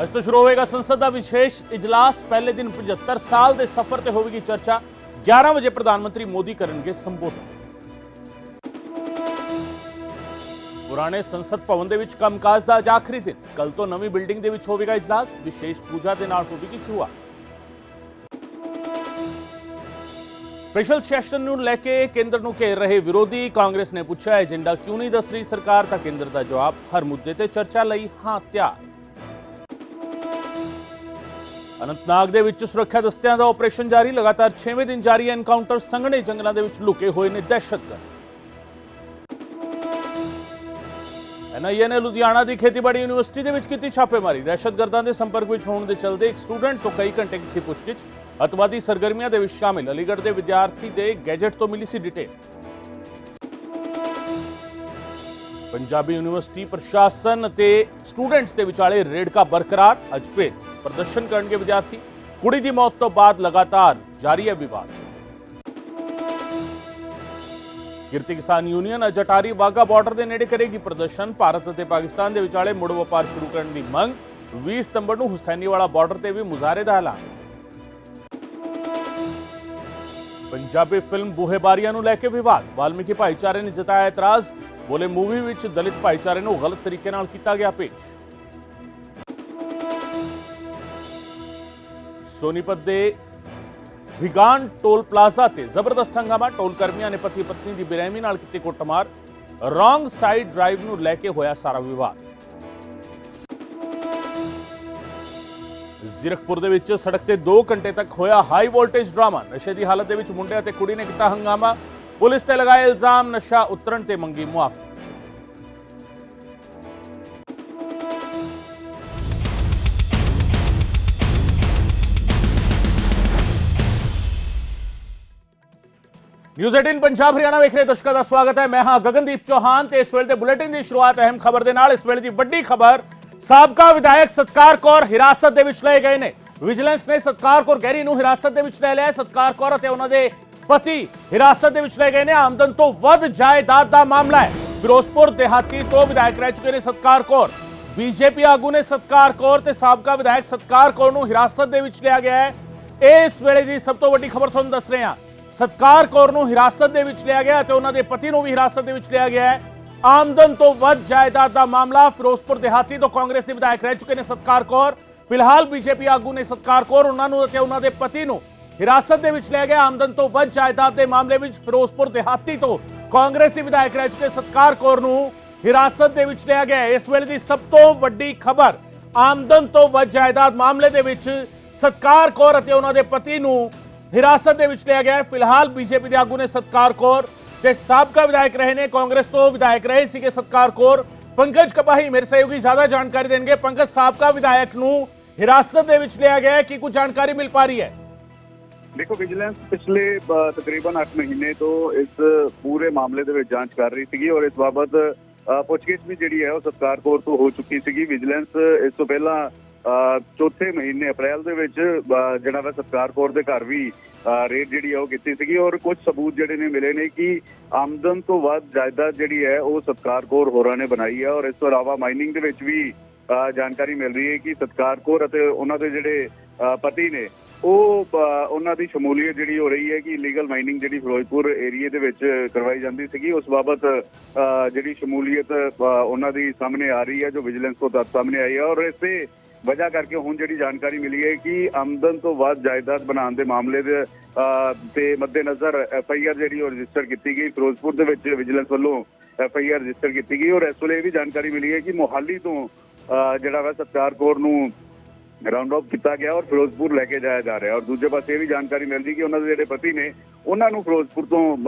ਅੱਜ ਤੋਂ ਸ਼ੁਰੂ ਹੋਵੇਗਾ ਸੰਸਦ ਦਾ ਵਿਸ਼ੇਸ਼ ਇਜਲਾਸ। ਪਹਿਲੇ ਦਿਨ 75 ਸਾਲ ਦੇ ਸਫ਼ਰ ਤੇ ਹੋਵੇਗੀ ਚਰਚਾ। 11 ਵਜੇ ਪ੍ਰਧਾਨ ਮੰਤਰੀ ਮੋਦੀ ਕਰਨਗੇ ਸੰਬੋਧਨ। ਪੁਰਾਣੇ ਸੰਸਦ ਭਵਨ ਦੇ ਵਿੱਚ ਕੰਮਕਾਜ ਦਾ ਅੱਜ ਆਖਰੀ ਦਿਨ। ਕੱਲ ਤੋਂ ਨਵੀਂ ਬਿਲਡਿੰਗ ਦੇ ਵਿੱਚ ਹੋਵੇਗਾ ਇਜਲਾਸ। ਵਿਸ਼ੇਸ਼ ਪੂਜਾ ਦੇ ਨਾਲ ਹੋਵੇਗੀ ਸ਼ੁਰੂਆਤ। ਸਪੈਸ਼ਲ ਸੈਸ਼ਨ ਨੂੰ ਲੈ ਕੇ ਕੇਂਦਰ ਨੂੰ ਘੇਰ ਰਹੇ ਵਿਰੋਧੀ। ਕਾਂਗਰਸ ਨੇ ਪੁੱਛਿਆ ਏਜੰਡਾ ਕਿਉਂ ਨਹੀਂ ਦੱਸ ਰਹੀ ਸਰਕਾਰ, ਤਾਂ ਕੇਂਦਰ ਦਾ ਜਵਾਬ ਹਰ ਮੁੱਦੇ ਤੇ ਚਰਚਾ ਲਈ ਹਾਂ ਤਿਆਰ। ਅਨੰਤਨਾਗ ਦੇ ਵਿੱਚ ਸੁਰੱਖਿਆ ਦਸਤਿਆਂ ਦਾ ਆਪਰੇਸ਼ਨ ਜਾਰੀ। ਲਗਾਤਾਰ 6ਵੇਂ ਦਿਨ ਜਾਰੀ ਹੈ ਐਨਕਾਊਂਟਰ। ਸੰਘਣੇ ਜੰਗਲਾਂ ਦੇ ਵਿੱਚ ਲੁਕੇ ਹੋਏ ਨੇ ਦਹਿਸ਼ਤਗਰਦ। NIA ਨੇ ਲੁਧਿਆਣਾ ਦੀ ਖੇਤੀਬਾੜੀ ਯੂਨੀਵਰਸਿਟੀ ਦੇ ਵਿੱਚ ਕੀਤੀ ਛਾਪੇਮਾਰੀ। ਦਹਿਸ਼ਤਗਰਦਾਂ ਦੇ ਸੰਪਰਕ ਵਿੱਚ ਹੋਣ ਦੇ ਚਲਦੇ ਇੱਕ ਸਟੂਡੈਂਟ ਤੋਂ ਕਈ ਘੰਟੇ ਕੀਤੀ ਪੁੱਛਗਿੱਛ। ਅਤਵਾਦੀ ਸਰਗਰਮੀਆਂ ਦੇ ਵਿੱਚ ਸ਼ਾਮਿਲ ਅਲੀਗੜ੍ਹ ਦੇ ਵਿਦਿਆਰਥੀ ਦੇ ਗੈਜਟ ਤੋਂ ਮਿਲੀ ਸੀ ਡਿਟੇਲ। ਪੰਜਾਬੀ ਯੂਨੀਵਰਸਿਟੀ ਪ੍ਰਸ਼ਾਸਨ ਅਤੇ ਸਟੂਡੈਂਟਸ ਦੇ ਵਿਚਾਲੇ ਰੇੜਕਾ ਬਰਕਰਾਰ। ਅੱਜ ਫਿਰ ਪ੍ਰਦਰਸ਼ਨ ਕਰਨਗੇ ਵਿਦਿਆਰਥੀ। ਕੁੜੀ ਦੀ ਮੌਤ ਤੋਂ ਬਾਅਦ ਲਗਾਤਾਰ ਜਾਰੀ ਹੈ ਵਿਵਾਦ। ਕਿਰਤੀ ਕਿਸਾਨ ਯੂਨੀਅਨ ਅੱਜ ਅਟਾਰੀ ਵਾਘਾ ਬਾਰਡਰ ਦੇ ਨੇੜੇ ਕਰੇਗੀ ਪ੍ਰਦਰਸ਼ਨ। ਭਾਰਤ ਅਤੇ ਪਾਕਿਸਤਾਨ ਦੇ ਵਿਚਾਲੇ ਮੁੜ ਵਪਾਰ ਸ਼ੁਰੂ ਕਰਨ ਦੀ ਮੰਗ। 20 ਸਤੰਬਰ ਨੂੰ ਹੁਸੈਨੀਵਾਲਾ ਬਾਰਡਰ ਤੇ ਵੀ ਮੁਜ਼ਾਹਰੇ ਦਾ ਐਲਾਨ। ਪੰਜਾਬੀ ਫਿਲਮ ਬੂਹੇ ਬਾਰੀਆਂ ਨੂੰ ਲੈ ਕੇ ਵਿਵਾਦ। ਵਾਲਮੀਕੀ ਭਾਈਚਾਰੇ ਨੇ ਜਤਾਇਆ ਇਤਰਾਜ਼। ਬੋਲੇ ਮੂਵੀ ਵਿੱਚ ਦਲਿਤ ਭਾਈਚਾਰੇ ਨੂੰ ਗਲਤ ਤਰੀਕੇ ਨਾਲ ਕੀਤਾ ਗਿਆ ਪੇਸ਼। ਸੋਨੀਪਤ ਦੇ ਵਿਗਾਨ ਟੋਲ ਪਲਾਜ਼ਾ ਤੇ ਜ਼ਬਰਦਸਤ ਹੰਗਾਮਾ। ਟੋਲ ਕਰਮੀਆਂ ਨੇ ਪਤੀ ਪਤਨੀ ਦੀ ਬੇਰਹਿਮੀ ਨਾਲ ਕੀਤੀ ਕੁੱਟਮਾਰ। ਰੋਂਗ ਸਾਈਡ ਡਰਾਈਵ ਨੂੰ ਲੈ ਕੇ ਹੋਇਆ ਸਾਰਾ ਵਿਵਾਦ। ਜ਼ੀਰਕਪੁਰ ਦੇ ਵਿੱਚ ਸੜਕ ਤੇ 2 ਘੰਟੇ ਤੱਕ ਹੋਇਆ ਹਾਈ ਵੋਲਟੇਜ ਡਰਾਮਾ। ਨਸ਼ੇ ਦੀ ਹਾਲਤ ਦੇ ਵਿੱਚ ਮੁੰਡੇ ਅਤੇ ਕੁੜੀ ਨੇ ਕੀਤਾ ਹੰਗਾਮਾ। ਪੁਲਿਸ ਤੇ ਲਗਾਏ ਇਲਜ਼ਾਮ। ਨਸ਼ਾ ਉਤਰਨ ਤੇ ਮੰਗੀ ਮੁਆਫੀ। ਨਿਊਜ਼ 18 ਪੰਜਾਬ ਹਰਿਆਣਾ ਵੇਖ ਰਹੇ ਦਰਸ਼ਕਾਂ ਦਾ ਸਵਾਗਤ ਹੈ। ਮੈਂ ਹਾਂ ਗਗਨਦੀਪ ਚੌਹਾਨ ਤੇ ਇਸ ਵੇਲੇ ਦੇ ਬੁਲੇਟਿਨ ਦੀ ਸ਼ੁਰੂਆਤ ਅਹਿਮ ਖਬਰ ਦੇ ਨਾਲ। ਇਸ ਵੇਲੇ ਦੀ ਵੱਡੀ ਖਬਰ, ਸਾਬਕਾ ਵਿਧਾਇਕ ਸਤਕਾਰ ਕੌਰ ਹਿਰਾਸਤ ਦੇ ਵਿੱਚ ਲਏ ਗਏ ਨੇ। ਵਿਜੀਲੈਂਸ ਨੇ ਸਤਕਾਰ ਕੌਰ ਗਹਿਰੀ ਨੂੰ ਹਿਰਾਸਤ ਦੇ ਵਿੱਚ ਲੈ ਲਿਆ। ਸਤਕਾਰ ਕੌਰ ਅਤੇ ਉਹਨਾਂ ਦੇ ਪਤੀ ਹਿਰਾਸਤ ਦੇ ਵਿੱਚ ਲਏ ਗਏ ਨੇ। ਆਮਦਨ ਤੋਂ ਵੱਧ ਜਾਇਦਾਦ ਦਾ ਮਾਮਲਾ ਹੈ। ਫਿਰੋਜ਼ਪੁਰ ਦਿਹਾਤੀ ਤੋਂ ਵਿਧਾਇਕ ਰਹਿ ਚੁੱਕੇ ਨੇ ਸਤਕਾਰ ਕੌਰ। ਬੀਜੇਪੀ ਆਗੂ ਨੇ ਸਤਕਾਰ ਕੌਰ ਤੇ ਸਾਬਕਾ ਵਿਧਾਇਕ ਸਤਕਾਰ ਕੌਰ ਨੂੰ ਹਿਰਾਸਤ ਦੇ ਵਿੱਚ ਲਿਆ ਗਿਆ ਹੈ। ਇਸ ਵੇਲੇ ਦੀ ਸਭ ਤੋਂ ਵੱਡੀ ਖਬਰ ਤੁਹਾਨੂੰ ਦੱਸ ਰਹੇ ਹਾਂ। ਸਤਕਾਰ ਕੌਰ ਨੂੰ ਹਿਰਾਸਤ ਦੇ ਵਿੱਚ ਲਿਆ ਗਿਆ ਤੇ ਉਹਨਾਂ ਦੇ ਪਤੀ ਨੂੰ ਵੀ ਹਿਰਾਸਤ ਦੇ ਵਿੱਚ ਲਿਆ ਗਿਆ ਹੈ। ਆਮਦਨ ਤੋਂ ਵੱਧ ਜਾਇਦਾਦ ਦਾ ਮਾਮਲਾ। ਫਿਰੋਜ਼ਪੁਰ ਦਿਹਾਤੀ ਤੋਂ ਕਾਂਗਰਸ ਦੇ ਵਿਧਾਇਕ ਰਹਿ ਚੁੱਕੇ ਨੇ ਸਤਕਾਰ ਕੌਰ। ਫਿਲਹਾਲ ਬੀਜੇਪੀ ਆਗੂ ਨੇ ਸਤਕਾਰ ਕੌਰ, ਉਹਨਾਂ ਨੂੰ ਅਤੇ ਉਹਨਾਂ ਦੇ ਪਤੀ ਨੂੰ ਹਿਰਾਸਤ ਦੇ ਵਿੱਚ ਲਿਆ ਗਿਆ। ਆਮਦਨ ਤੋਂ ਵੱਧ ਜਾਇਦਾਦ ਦੇ ਮਾਮਲੇ ਵਿੱਚ ਫਿਰੋਜ਼ਪੁਰ ਦਿਹਾਤੀ ਤੋਂ ਕਾਂਗਰਸ ਦੇ ਵਿਧਾਇਕ ਰਹਿ ਚੁੱਕੇ ਸਤਕਾਰ ਕੌਰ ਨੂੰ ਹਿਰਾਸਤ ਦੇ ਵਿੱਚ ਲਿਆ ਗਿਆ। ਇਸ ਵੇਲੇ ਦੀ ਸਭ ਤੋਂ ਵੱਡੀ ਖਬਰ, ਆਮਦਨ ਤੋਂ ਵੱਧ ਜਾਇਦਾਦ ਮਾਮਲੇ ਦੇ ਵਿੱਚ ਸਤਕਾਰ ਕੌਰ ਅਤੇ ਉਹਨਾਂ ਦੇ ਪਤੀ ਨੂੰ ਹਿਰਾਸਤ ਦੇ ਵਿੱਚ ਲਿਆ ਗਿਆ ਹੈ। ਫਿਲਹਾਲ ਬੀਜੇਪੀ ਦੇ ਆਗੂ ਨੇ ਸਤਕਾਰ ਕੌਰ ਤੇ ਸਾਬਕਾ ਵਿਧਾਇਕ ਰਹੇ ਨੇ, ਕਾਂਗਰਸ ਤੋਂ ਵਿਧਾਇਕ ਰਹੇ ਸੀਗੇ ਸਤਕਾਰ ਕੌਰ। ਪੰਕਜ ਕਪਾਹੀ ਮੇਰੇ ਸਹਿਯੋਗੀ ਜ਼ਿਆਦਾ ਜਾਣਕਾਰੀ ਦੇਣਗੇ। ਪੰਕਜ, ਸਾਬਕਾ ਵਿਧਾਇਕ ਨੂੰ ਹਿਰਾਸਤ ਦੇ ਵਿੱਚ ਲਿਆ ਗਿਆ ਹੈ, ਕੀ ਕੁਝ ਜਾਣਕਾਰੀ ਮਿਲ ਪਾ ਰਹੀ ਹੈ? ਦੇਖੋ, ਵਿਜੀਲੈਂਸ ਪਿਛਲੇ ਤਕਰੀਬਨ 8 ਮਹੀਨੇ ਤੋਂ ਇਸ ਪੂਰੇ ਮਾਮਲੇ ਦੇ ਵਿੱਚ ਜਾਂਚ ਕਰ ਰਹੀ ਸੀਗੀ ਔਰ ਇਸ ਬਾਬਤ ਪੁੱਛਗਿੱਛ ਵੀ ਜਿਹੜੀ ਹੈ ਉਹ ਸਤਕਾਰ ਕੌਰ ਤੋਂ ਹੋ ਚੁੱਕੀ ਸੀਗੀ। ਵਿਜੀਲੈਂਸ ਇਸ ਤੋਂ ਪਹਿਲਾਂ ਚੌਥੇ ਮਹੀਨੇ ਅਪ੍ਰੈਲ ਦੇ ਵਿੱਚ ਜਿਹੜਾ ਵਾ ਸਤਕਾਰ ਕੌਰ ਦੇ ਘਰ ਵੀ ਰੇਡ ਜਿਹੜੀ ਹੈ ਉਹ ਕੀਤੀ ਸੀਗੀ ਔਰ ਕੁਝ ਸਬੂਤ ਜਿਹੜੇ ਨੇ ਮਿਲੇ ਨੇ ਕਿ ਆਮਦਨ ਤੋਂ ਵੱਧ ਜਾਇਦਾਦ ਜਿਹੜੀ ਹੈ ਉਹ ਸਤਕਾਰ ਕੌਰ ਹੋਰਾਂ ਨੇ ਬਣਾਈ ਹੈ। ਔਰ ਇਸ ਤੋਂ ਇਲਾਵਾ ਮਾਈਨਿੰਗ ਦੇ ਵਿੱਚ ਵੀ ਜਾਣਕਾਰੀ ਮਿਲ ਰਹੀ ਹੈ ਕਿ ਸਤਕਾਰ ਕੌਰ ਅਤੇ ਉਹਨਾਂ ਦੇ ਜਿਹੜੇ ਪਤੀ ਨੇ ਉਹ ਉਹਨਾਂ ਦੀ ਸ਼ਮੂਲੀਅਤ ਜਿਹੜੀ ਹੋ ਰਹੀ ਹੈ ਕਿ ਇਲੀਗਲ ਮਾਈਨਿੰਗ ਜਿਹੜੀ ਫਿਰੋਜ਼ਪੁਰ ਏਰੀਏ ਦੇ ਵਿੱਚ ਕਰਵਾਈ ਜਾਂਦੀ ਸੀਗੀ, ਉਸ ਬਾਬਤ ਜਿਹੜੀ ਸ਼ਮੂਲੀਅਤ ਉਹਨਾਂ ਦੀ ਸਾਹਮਣੇ ਆ ਰਹੀ ਹੈ, ਜੋ ਵਿਜੀਲੈਂਸ ਕੋਲ ਤੱਥ ਸਾਹਮਣੇ ਆਈ ਹੈ। ਔਰ ਇਸੇ ਵਜ੍ਹਾ ਕਰਕੇ ਹੁਣ ਜਿਹੜੀ ਜਾਣਕਾਰੀ ਮਿਲੀ ਹੈ ਕਿ ਆਮਦਨ ਤੋਂ ਵੱਧ ਜਾਇਦਾਦ ਬਣਾਉਣ ਦੇ ਮਾਮਲੇ ਦੇ ਤੇ ਮੱਦੇਨਜ਼ਰ FIR ਜਿਹੜੀ ਉਹ ਰਜਿਸਟਰ ਕੀਤੀ ਗਈ। ਫਿਰੋਜ਼ਪੁਰ ਦੇ ਵਿੱਚ ਵਿਜੀਲੈਂਸ ਵੱਲੋਂ FIR ਰਜਿਸਟਰ ਕੀਤੀ ਗਈ ਔਰ ਇਸ ਵੇਲੇ ਇਹ ਵੀ ਜਾਣਕਾਰੀ ਮਿਲੀ ਹੈ ਕਿ ਮੋਹਾਲੀ ਤੋਂ ਜਿਹੜਾ ਵਾ ਸਤਕਾਰ ਕੌਰ ਨੂੰ ਰਾਉਂਡ ਆਫ ਕੀਤਾ ਗਿਆ ਔਰ ਫਿਰੋਜ਼ਪੁਰ ਲੈ ਕੇ ਜਾਇਆ ਜਾ ਰਿਹਾ। ਔਰ ਦੂਜੇ ਪਾਸੇ ਇਹ ਵੀ ਜਾਣਕਾਰੀ ਮਿਲਦੀ ਕਿ ਉਹਨਾਂ ਦੇ ਜਿਹੜੇ ਪਤੀ ਨੇ ਉਹਨਾਂ ਨੂੰ ਫਿਰੋਜ਼ਪੁਰ ਤੋਂ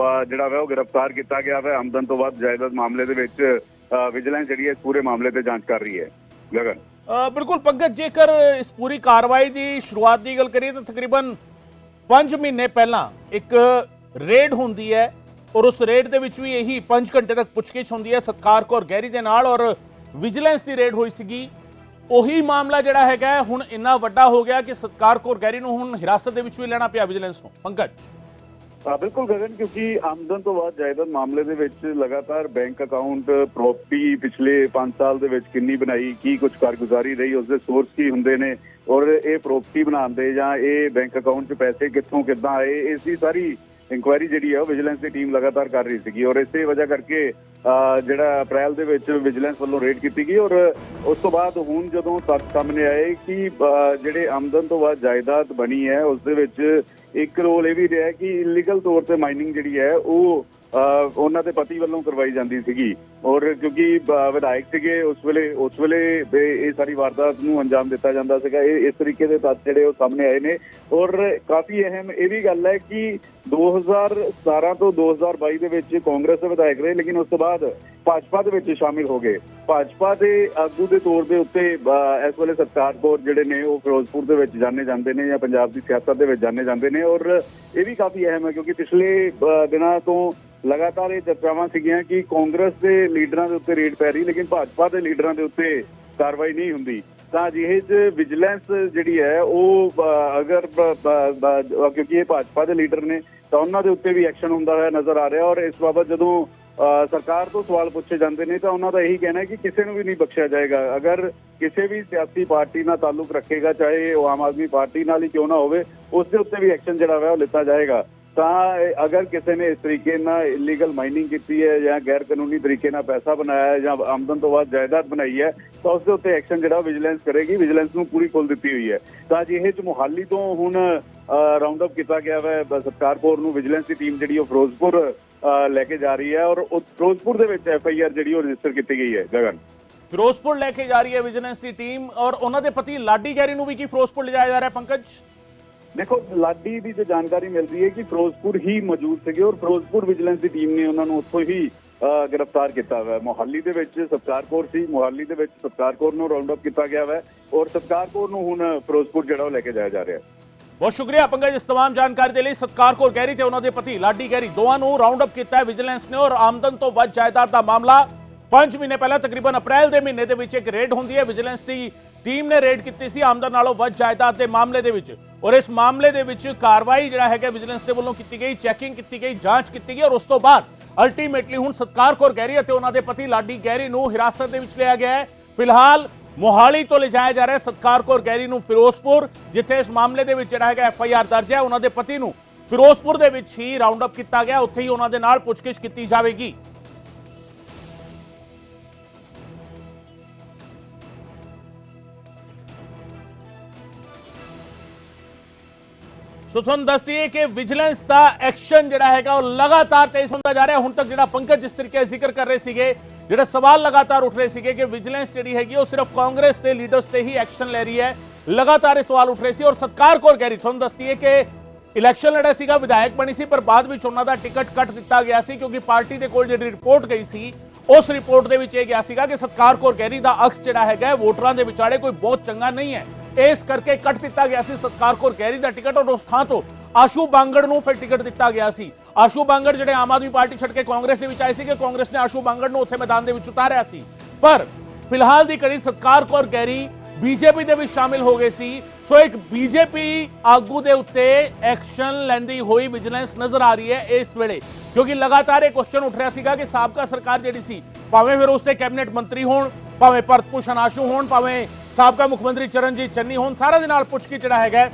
ਜਿਹੜਾ ਵਾ ਉਹ ਗ੍ਰਿਫਤਾਰ ਕੀਤਾ ਗਿਆ ਵਾ ਆਮਦਨ ਤੋਂ ਵੱਧ ਜਾਇਦਾਦ ਮਾਮਲੇ ਦੇ ਵਿੱਚ। ਵਿਜੀਲੈਂਸ ਜਿਹੜੀ ਹੈ ਇਸ ਪੂਰੇ ਮਾਮਲੇ ਤੇ ਜਾਂਚ ਕਰ ਰਹੀ ਹੈ। ਗਗਨ, ਬਿਲਕੁਲ ਪੰਕਜ, ਜੇਕਰ ਇਸ ਪੂਰੀ ਕਾਰਵਾਈ ਦੀ ਸ਼ੁਰੂਆਤ ਦੀ ਗੱਲ ਕਰੀਏ ਤਾਂ ਤਕਰੀਬਨ 5 ਮਹੀਨੇ ਪਹਿਲਾਂ ਇੱਕ ਰੇਡ ਹੁੰਦੀ ਹੈ ਔਰ ਉਸ ਰੇਡ ਦੇ ਵਿੱਚ ਵੀ ਇਹੀ 5 ਘੰਟੇ ਤੱਕ ਪੁੱਛਗਿੱਛ ਹੁੰਦੀ ਹੈ ਸਤਕਾਰ ਕੌਰ ਗਹਿਰੀ ਦੇ ਨਾਲ ਔਰ ਵਿਜੀਲੈਂਸ ਦੀ ਰੇਡ ਹੋਈ ਸੀਗੀ। ਉਹੀ ਮਾਮਲਾ ਜਿਹੜਾ ਹੈਗਾ ਹੁਣ ਇੰਨਾ ਵੱਡਾ ਹੋ ਗਿਆ ਕਿ ਸਤਕਾਰ ਕੌਰ ਗਹਿਰੀ ਨੂੰ ਹੁਣ ਹਿਰਾਸਤ ਦੇ ਵਿੱਚ ਵੀ ਲੈਣਾ ਪਿਆ ਵਿਜੀਲੈਂਸ ਨੂੰ। ਪੰਕਜ, ਬਿਲਕੁਲ ਗਗਨ, ਕਿਉਂਕਿ ਆਮਦਨ ਤੋਂ ਬਾਅਦ ਜਾਇਦਾਦ ਮਾਮਲੇ ਦੇ ਵਿੱਚ ਲਗਾਤਾਰ ਬੈਂਕ ਅਕਾਊਂਟ, ਪ੍ਰਾਪਰਟੀ ਪਿਛਲੇ 5 ਸਾਲ ਦੇ ਵਿੱਚ ਕਿੰਨੀ ਬਣਾਈ, ਕੀ ਕੁਝ ਕਾਰਗੁਜ਼ਾਰੀ ਰਹੀ, ਉਸਦੇ ਸੋਰਸ ਕੀ ਹੁੰਦੇ ਨੇ, ਔਰ ਇਹ ਪ੍ਰਾਪਰਟੀ ਬਣਾਉਣ ਦੇ ਜਾਂ ਇਹ ਬੈਂਕ ਅਕਾਊਂਟ 'ਚ ਪੈਸੇ ਕਿੱਥੋਂ ਕਿੱਦਾਂ ਆਏ, ਇਸ ਦੀ ਸਾਰੀ ਇਨਕੁਆਇਰੀ ਜਿਹੜੀ ਹੈ ਉਹ ਵਿਜੀਲੈਂਸ ਦੀ ਟੀਮ ਲਗਾਤਾਰ ਕਰ ਰਹੀ ਸੀਗੀ। ਔਰ ਇਸੇ ਵਜ੍ਹਾ ਕਰਕੇ ਜਿਹੜਾ ਅਪ੍ਰੈਲ ਦੇ ਵਿੱਚ ਵਿਜੀਲੈਂਸ ਵੱਲੋਂ ਰੇਡ ਕੀਤੀ ਗਈ, ਔਰ ਉਸ ਤੋਂ ਬਾਅਦ ਹੁਣ ਜਦੋਂ ਤੱਥ ਸਾਹਮਣੇ ਆਏ ਕਿ ਜਿਹੜੇ ਆਮਦਨ ਤੋਂ ਬਾਅਦ ਜਾਇਦਾਦ ਬਣੀ ਹੈ ਉਸ ਦੇ ਵਿੱਚ ਇੱਕ ਰੋਲ ਇਹ ਵੀ ਰਿਹਾ ਕਿ ਇਲੀਗਲ ਤੌਰ ਤੇ ਮਾਈਨਿੰਗ ਜਿਹੜੀ ਹੈ ਉਹ ਉਹਨਾਂ ਦੇ ਪਤੀ ਵੱਲੋਂ ਕਰਵਾਈ ਜਾਂਦੀ ਸੀਗੀ। ਔਰ ਕਿਉਂਕਿ ਵਿਧਾਇਕ ਸੀਗੇ ਉਸ ਵੇਲੇ ਇਹ ਸਾਰੀ ਵਾਰਦਾਤ ਨੂੰ ਅੰਜਾਮ ਦਿੱਤਾ ਜਾਂਦਾ ਸੀਗਾ। ਇਹ ਇਸ ਤਰੀਕੇ ਦੇ ਤੱਥ ਜਿਹੜੇ ਉਹ ਸਾਹਮਣੇ ਆਏ ਨੇ। ਔਰ ਕਾਫੀ ਅਹਿਮ ਇਹ ਵੀ ਗੱਲ ਹੈ ਕਿ 2017 ਤੋਂ 2022 ਦੇ ਵਿੱਚ ਕਾਂਗਰਸ ਦੇ ਵਿਧਾਇਕ ਰਹੇ, ਲੇਕਿਨ ਉਸ ਤੋਂ ਬਾਅਦ ਭਾਜਪਾ ਦੇ ਵਿੱਚ ਸ਼ਾਮਿਲ ਹੋ ਗਏ। ਭਾਜਪਾ ਦੇ ਆਗੂ ਦੇ ਤੌਰ ਦੇ ਉੱਤੇ ਇਸ ਵੇਲੇ ਸਤਕਾਰ ਕੌਰ ਜਿਹੜੇ ਨੇ ਉਹ ਫਿਰੋਜ਼ਪੁਰ ਦੇ ਵਿੱਚ ਜਾਣੇ ਜਾਂਦੇ ਨੇ ਜਾਂ ਪੰਜਾਬ ਦੀ ਸਿਆਸਤ ਦੇ ਵਿੱਚ ਜਾਣੇ ਜਾਂਦੇ ਨੇ। ਔਰ ਇਹ ਵੀ ਕਾਫੀ ਅਹਿਮ ਹੈ ਕਿਉਂਕਿ ਪਿਛਲੇ ਦਿਨਾਂ ਤੋਂ ਲਗਾਤਾਰ ਇਹ ਚਰਚਾਵਾਂ ਸੀਗੀਆਂ ਕਿ ਕਾਂਗਰਸ ਦੇ ਲੀਡਰਾਂ ਦੇ ਉੱਤੇ ਰੇਡ ਪੈ ਰਹੀ, ਲੇਕਿਨ ਭਾਜਪਾ ਦੇ ਲੀਡਰਾਂ ਦੇ ਉੱਤੇ ਕਾਰਵਾਈ ਨਹੀਂ ਹੁੰਦੀ। ਤਾਂ ਜਿਹੇ 'ਚ ਵਿਜੀਲੈਂਸ ਜਿਹੜੀ ਹੈ ਉਹ ਅਗਰ ਕਿਉਂਕਿ ਇਹ ਭਾਜਪਾ ਦੇ ਲੀਡਰ ਨੇ ਤਾਂ ਉਹਨਾਂ ਦੇ ਉੱਤੇ ਵੀ ਐਕਸ਼ਨ ਹੁੰਦਾ ਹੋਇਆ ਨਜ਼ਰ ਆ ਰਿਹਾ। ਔਰ ਇਸ ਬਾਬਤ ਜਦੋਂ ਸਰਕਾਰ ਤੋਂ ਸਵਾਲ ਪੁੱਛੇ ਜਾਂਦੇ ਨੇ ਤਾਂ ਉਹਨਾਂ ਦਾ ਇਹੀ ਕਹਿਣਾ ਹੈ ਕਿ ਕਿਸੇ ਨੂੰ ਵੀ ਨਹੀਂ ਬਖਸ਼ਿਆ ਜਾਏਗਾ। ਅਗਰ ਕਿਸੇ ਵੀ ਸਿਆਸੀ ਪਾਰਟੀ ਨਾਲ ਤਾਲੁਕ ਰੱਖੇਗਾ, ਚਾਹੇ ਉਹ ਆਮ ਆਦਮੀ ਪਾਰਟੀ ਨਾਲ ਹੀ ਕਿਉਂ ਨਾ ਹੋਵੇ, ਉਸ ਦੇ ਉੱਤੇ ਵੀ ਐਕਸ਼ਨ ਜਿਹੜਾ ਹੈ ਉਹ ਲਿੱਤਾ ਜਾਏਗਾ। ਤਾਂ ਅਗਰ ਕਿਸੇ ਨੇ ਇਸ ਤਰੀਕੇ ਨਾਲ ਇਲੀਗਲ ਮਾਈਨਿੰਗ ਕੀਤੀ ਹੈ ਜਾਂ ਗੈਰ ਕਾਨੂੰਨੀ ਤਰੀਕੇ ਨਾਲ ਪੈਸਾ ਬਣਾਇਆ ਹੈ ਜਾਂ ਆਮਦਨ ਤੋਂ ਬਾਅਦ ਜਾਇਦਾਦ ਬਣਾਈ ਹੈ ਤਾਂ ਉਸ ਦੇ ਉੱਤੇ ਐਕਸ਼ਨ ਜਿਹੜਾ ਵਿਜੀਲੈਂਸ ਕਰੇਗੀ। ਵਿਜੀਲੈਂਸ ਨੂੰ ਪੂਰੀ ਖੁੱਲ੍ਹ ਦਿੱਤੀ ਹੋਈ ਹੈ। ਤਾਂ ਜਿਹੇ 'ਚ ਮੁਹਾਲੀ ਤੋਂ ਹੁਣ ਰਾਉਂਡ ਅਪ ਕੀਤਾ ਗਿਆ ਹੈ ਸਤਕਾਰ ਕੌਰ ਨੂੰ। ਵਿਜੀਲੈਂਸ ਦੀ ਟੀਮ ਜਿਹੜੀ ਉਹ ਫਿਰੋਜ਼ਪੁਰ ਲੈ ਕੇ ਜਾ ਰਹੀ ਹੈ ਔਰ ਫਿਰੋਜ਼ਪੁਰ ਦੇ ਵਿੱਚ FIR ਜਿਹੜੀ ਉਹ ਰਜਿਸਟਰ ਕੀਤੀ ਗਈ ਹੈ। ਗਗਨ, ਫਿਰੋਜ਼ਪੁਰ ਲੈ ਕੇ ਜਾ ਰਹੀ ਹੈ ਵਿਜੀਲੈਂਸ ਦੀ ਟੀਮ ਔਰ ਉਹਨਾਂ ਦੇ ਪਤੀ ਲਾਡੀ ਗੈਰੀ ਨੂੰ ਵੀ ਕੀ ਫਿਰੋਜ਼ਪੁਰ ਲਿਜਾਇਆ ਜਾ ਰਿਹਾ ਪੰਕਜ? ਦੇਖੋ, ਲਾਡੀ ਦੀ ਜੋ ਜਾਣਕਾਰੀ ਮਿਲਦੀ ਹੈ ਕਿ ਫਿਰੋਜ਼ਪੁਰ ਹੀ ਮੌਜੂਦ ਸੀਗੇ ਔਰ ਫਿਰੋਜ਼ਪੁਰ ਵਿਜੀਲੈਂਸ ਦੀ ਟੀਮ ਨੇ ਉਹਨਾਂ ਨੂੰ ਉੱਥੋਂ ਹੀ ਗ੍ਰਿਫਤਾਰ ਕੀਤਾ ਹੋਇਆ। ਮੋਹਾਲੀ ਦੇ ਵਿੱਚ ਸਤਕਾਰ ਕੌਰ ਸੀ, ਮੋਹਾਲੀ ਦੇ ਵਿੱਚ ਸਤਕਾਰ ਕੌਰ ਨੂੰ ਰਾਉਂਡ ਅਪ ਕੀਤਾ ਗਿਆ ਹੈ ਔਰ ਸਤਕਾਰ ਕੌਰ ਨੂੰ ਹੁਣ ਫਿਰੋਜ਼ਪੁਰ ਜਿਹੜਾ ਉਹ ਲੈ ਕੇ ਜਾਇਆ ਜਾ ਰਿਹਾ। ਬਹੁਤ ਸ਼ੁਕਰੀਆ ਪੰਕਜ ਇਸ तमाम ਜਾਣਕਾਰੀ ਦੇ ਲਈ। ਸਤਕਾਰ ਕੌਰ ਗੈਰੀ ਤੇ ਉਹਨਾਂ ਦੇ ਪਤੀ ਲਾਡੀ ਗੈਰੀ ਦੋਵਾਂ ਨੂੰ ਰਾਉਂਡ ਅਪ ਕੀਤਾ ਹੈ ਵਿਜੀਲੈਂਸ ਨੇ ਔਰ ਆਮਦਨ ਤੋਂ ਵੱਧ ਜਾਇਦਾਦ ਦਾ ਮਾਮਲਾ 5 ਮਹੀਨੇ ਪਹਿਲਾਂ ਤਕਰੀਬਨ ਅਪ੍ਰੈਲ ਦੇ ਮਹੀਨੇ ਦੇ ਵਿੱਚ ਇੱਕ ਰੇਡ ਹੁੰਦੀ ਹੈ। ਵਿਜੀਲੈਂਸ ਦੀ ਟੀਮ ਨੇ ਰੇਡ ਕੀਤੀ ਸੀ ਆਮਦਨ ਨਾਲੋਂ ਵੱਧ ਜਾਇਦਾਦ ਦੇ ਮਾਮਲੇ ਦੇ ਵਿੱਚ ਔਰ ਇਸ ਮਾਮਲੇ ਦੇ ਵਿੱਚ ਕਾਰਵਾਈ ਜਿਹੜਾ ਹੈਗਾ ਵਿਜੀਲੈਂਸ ਦੇ ਵੱਲੋਂ ਕੀਤੀ ਗਈ, ਚੈਕਿੰਗ ਕੀਤੀ ਗਈ, ਜਾਂਚ ਕੀਤੀ ਗਈ ਔਰ ਉਸ ਤੋਂ ਬਾਅਦ ਅਲਟੀਮੇਟਲੀ ਹੁਣ ਸਤਕਾਰ ਕੌਰ ਗੈਰੀ ਅਤੇ ਉਹਨਾਂ ਦੇ ਪਤੀ ਲਾਡੀ ਗੈਰੀ ਨੂੰ ਹਿਰਾਸਤ ਦੇ ਵਿੱਚ ਲਿਆ ਗਿਆ ਹੈ। ਫਿਲਹਾਲ ਮੋਹਾਲੀ ਤੋਂ ਲਿਜਾਇਆ ਜਾ ਰਿਹਾ ਸਤਕਾਰ ਕੌਰ ਗੈਰੀ ਨੂੰ ਫਿਰੋਜ਼ਪੁਰ, ਜਿੱਥੇ ਇਸ ਮਾਮਲੇ ਦੇ ਵਿੱਚ ਜਿਹੜਾ ਹੈਗਾ FIR ਦਰਜ ਹੈ। ਉਹਨਾਂ ਦੇ ਪਤੀ ਨੂੰ ਫਿਰੋਜ਼ਪੁਰ ਦੇ ਵਿੱਚ ਹੀ ਰਾਉਂਡ ਅਪ ਕੀਤਾ ਗਿਆ, ਉੱਥੇ ਹੀ ਉਹਨਾਂ ਦੇ ਨਾਲ ਪੁੱਛਗਿੱਛ ਕੀਤੀ ਜਾਵੇਗੀ। ਸੋ ਤੁਹਾਨੂੰ ਦੱਸ ਦਈਏ ਕਿ ਵਿਜੀਲੈਂਸ ਦਾ ਐਕਸ਼ਨ ਜਿਹੜਾ ਹੈਗਾ ਉਹ ਲਗਾਤਾਰ ਤੇਜ਼ ਹੁੰਦਾ ਜਾ ਰਿਹਾ। ਹੁਣ ਤੱਕ ਜਿਹੜਾ ਪੰਕਜ ਜਿਸ ਤਰੀਕੇ ਜ਼ਿਕਰ ਕਰ ਰਹੇ ਸੀਗੇ, ਜਿਹੜੇ ਸਵਾਲ ਲਗਾਤਾਰ ਉੱਠ ਰਹੇ ਸੀਗੇ ਕਿ ਵਿਜੀਲੈਂਸ ਜਿਹੜੀ ਹੈਗੀ ਉਹ ਸਿਰਫ ਕਾਂਗਰਸ ਦੇ ਲੀਡਰਸ ਤੇ ਹੀ ਐਕਸ਼ਨ ਲੈ ਰਹੀ ਹੈ, ਲਗਾਤਾਰ ਇਹ ਸਵਾਲ ਉੱਠ ਰਹੇ ਸੀ। ਔਰ ਸਤਕਾਰ ਕੌਰ ਗੈਰੀ ਤੁਹਾਨੂੰ ਦੱਸ ਦਈਏ ਕਿ ਇਲੈਕਸ਼ਨ ਲੜਿਆ ਸੀਗਾ, ਵਿਧਾਇਕ ਬਣੀ ਸੀ, ਪਰ ਬਾਅਦ ਵਿੱਚ ਉਹਨਾਂ ਦਾ ਟਿਕਟ ਕੱਟ ਦਿੱਤਾ ਗਿਆ ਸੀ ਕਿਉਂਕਿ ਪਾਰਟੀ ਦੇ ਕੋਲ ਜਿਹੜੀ ਰਿਪੋਰਟ ਗਈ ਸੀ ਉਸ ਰਿਪੋਰਟ ਦੇ ਵਿੱਚ ਇਹ ਗਿਆ ਸੀਗਾ ਕਿ ਸਤਕਾਰ ਕੌਰ ਗੈਰੀ ਦਾ ਅਕਸ ਜਿਹੜਾ ਹੈਗਾ ਵੋਟਰਾਂ ਦੇ ਵਿਚਾਲੇ ਕੋਈ ਬਹੁਤ ਚੰਗਾ ਨਹੀਂ ਹੈ। ਇਸ ਕਰਕੇ ਕੱਟ ਦਿੱਤਾ ਗਿਆ ਸੀ ਸਤਕਾਰ ਕੌਰ ਗੈਰੀ ਦਾ ਟਿਕਟ ਔਰ ਉਸ ਥਾਂ ਤੋਂ ਆਸ਼ੂ ਬਾਂਗੜ ਨੂੰ ਫਿਰ ਟਿਕਟ ਦਿੱਤਾ ਗਿਆ ਸੀ। ਆਸ਼ੂ ਬਾਂਗੜ ਜਿਹੜੇ ਆਮ ਆਦਮੀ ਪਾਰਟੀ ਛੱਡ ਕੇ ਕਾਂਗਰਸ ਦੇ ਵਿੱਚ ਆਏ ਸੀ ਕਿ ਕਾਂਗਰਸ ਨੇ ਆਸ਼ੂ ਬਾਂਗੜ ਨੂੰ ਉੱਥੇ ਮੈਦਾਨ ਦੇ ਵਿੱਚ ਉਤਾਰਿਆ ਸੀ। ਪਰ ਫਿਲਹਾਲ ਦੀ ਘੜੀ ਸਤਕਾਰ ਕੌਰ ਗੈਰੀ ਬੀਜੇਪੀ ਦੇ ਵਿੱਚ ਸ਼ਾਮਿਲ ਹੋ ਗਏ ਸੀ। ਸੋ ਇੱਕ ਬੀਜੇਪੀ ਆਗੂ ਦੇ ਉੱਤੇ ਐਕਸ਼ਨ ਲੈਂਦੀ ਹੋਈ ਵਿਜੀਲੈਂਸ ਨਜ਼ਰ ਆ ਰਹੀ ਹੈ ਇਸ ਵੇਲੇ, ਕਿਉਂਕਿ ਲਗਾਤਾਰ ਇਹ ਕੁਐਸਚਨ ਉੱਠ ਰਿਹਾ ਸੀਗਾ ਕਿ ਸਾਬਕਾ ਸਰਕਾਰ ਜਿਹੜੀ ਸੀ, ਭਾਵੇਂ ਫਿਰ ਉਸ ਦੇ ਕੈਬਨਿਟ ਮੰਤਰੀ ਹੋਣ, ਭਾਵੇਂ ਭਰਤ ਭੂਸ਼ਣ ਆਸ਼ੂ ਹੋਣ, ਭਾਵੇਂ ਸਾਬਕਾ ਮੁੱਖ ਮੰਤਰੀ ਚਰਨਜੀਤ ਚੰਨੀ ਹੋਣ, ਸਾਰਾ ਦੇ ਨਾਲ ਪੁੱਛਗਿੱਛ ਜਿਹੜਾ ਹੈਗਾ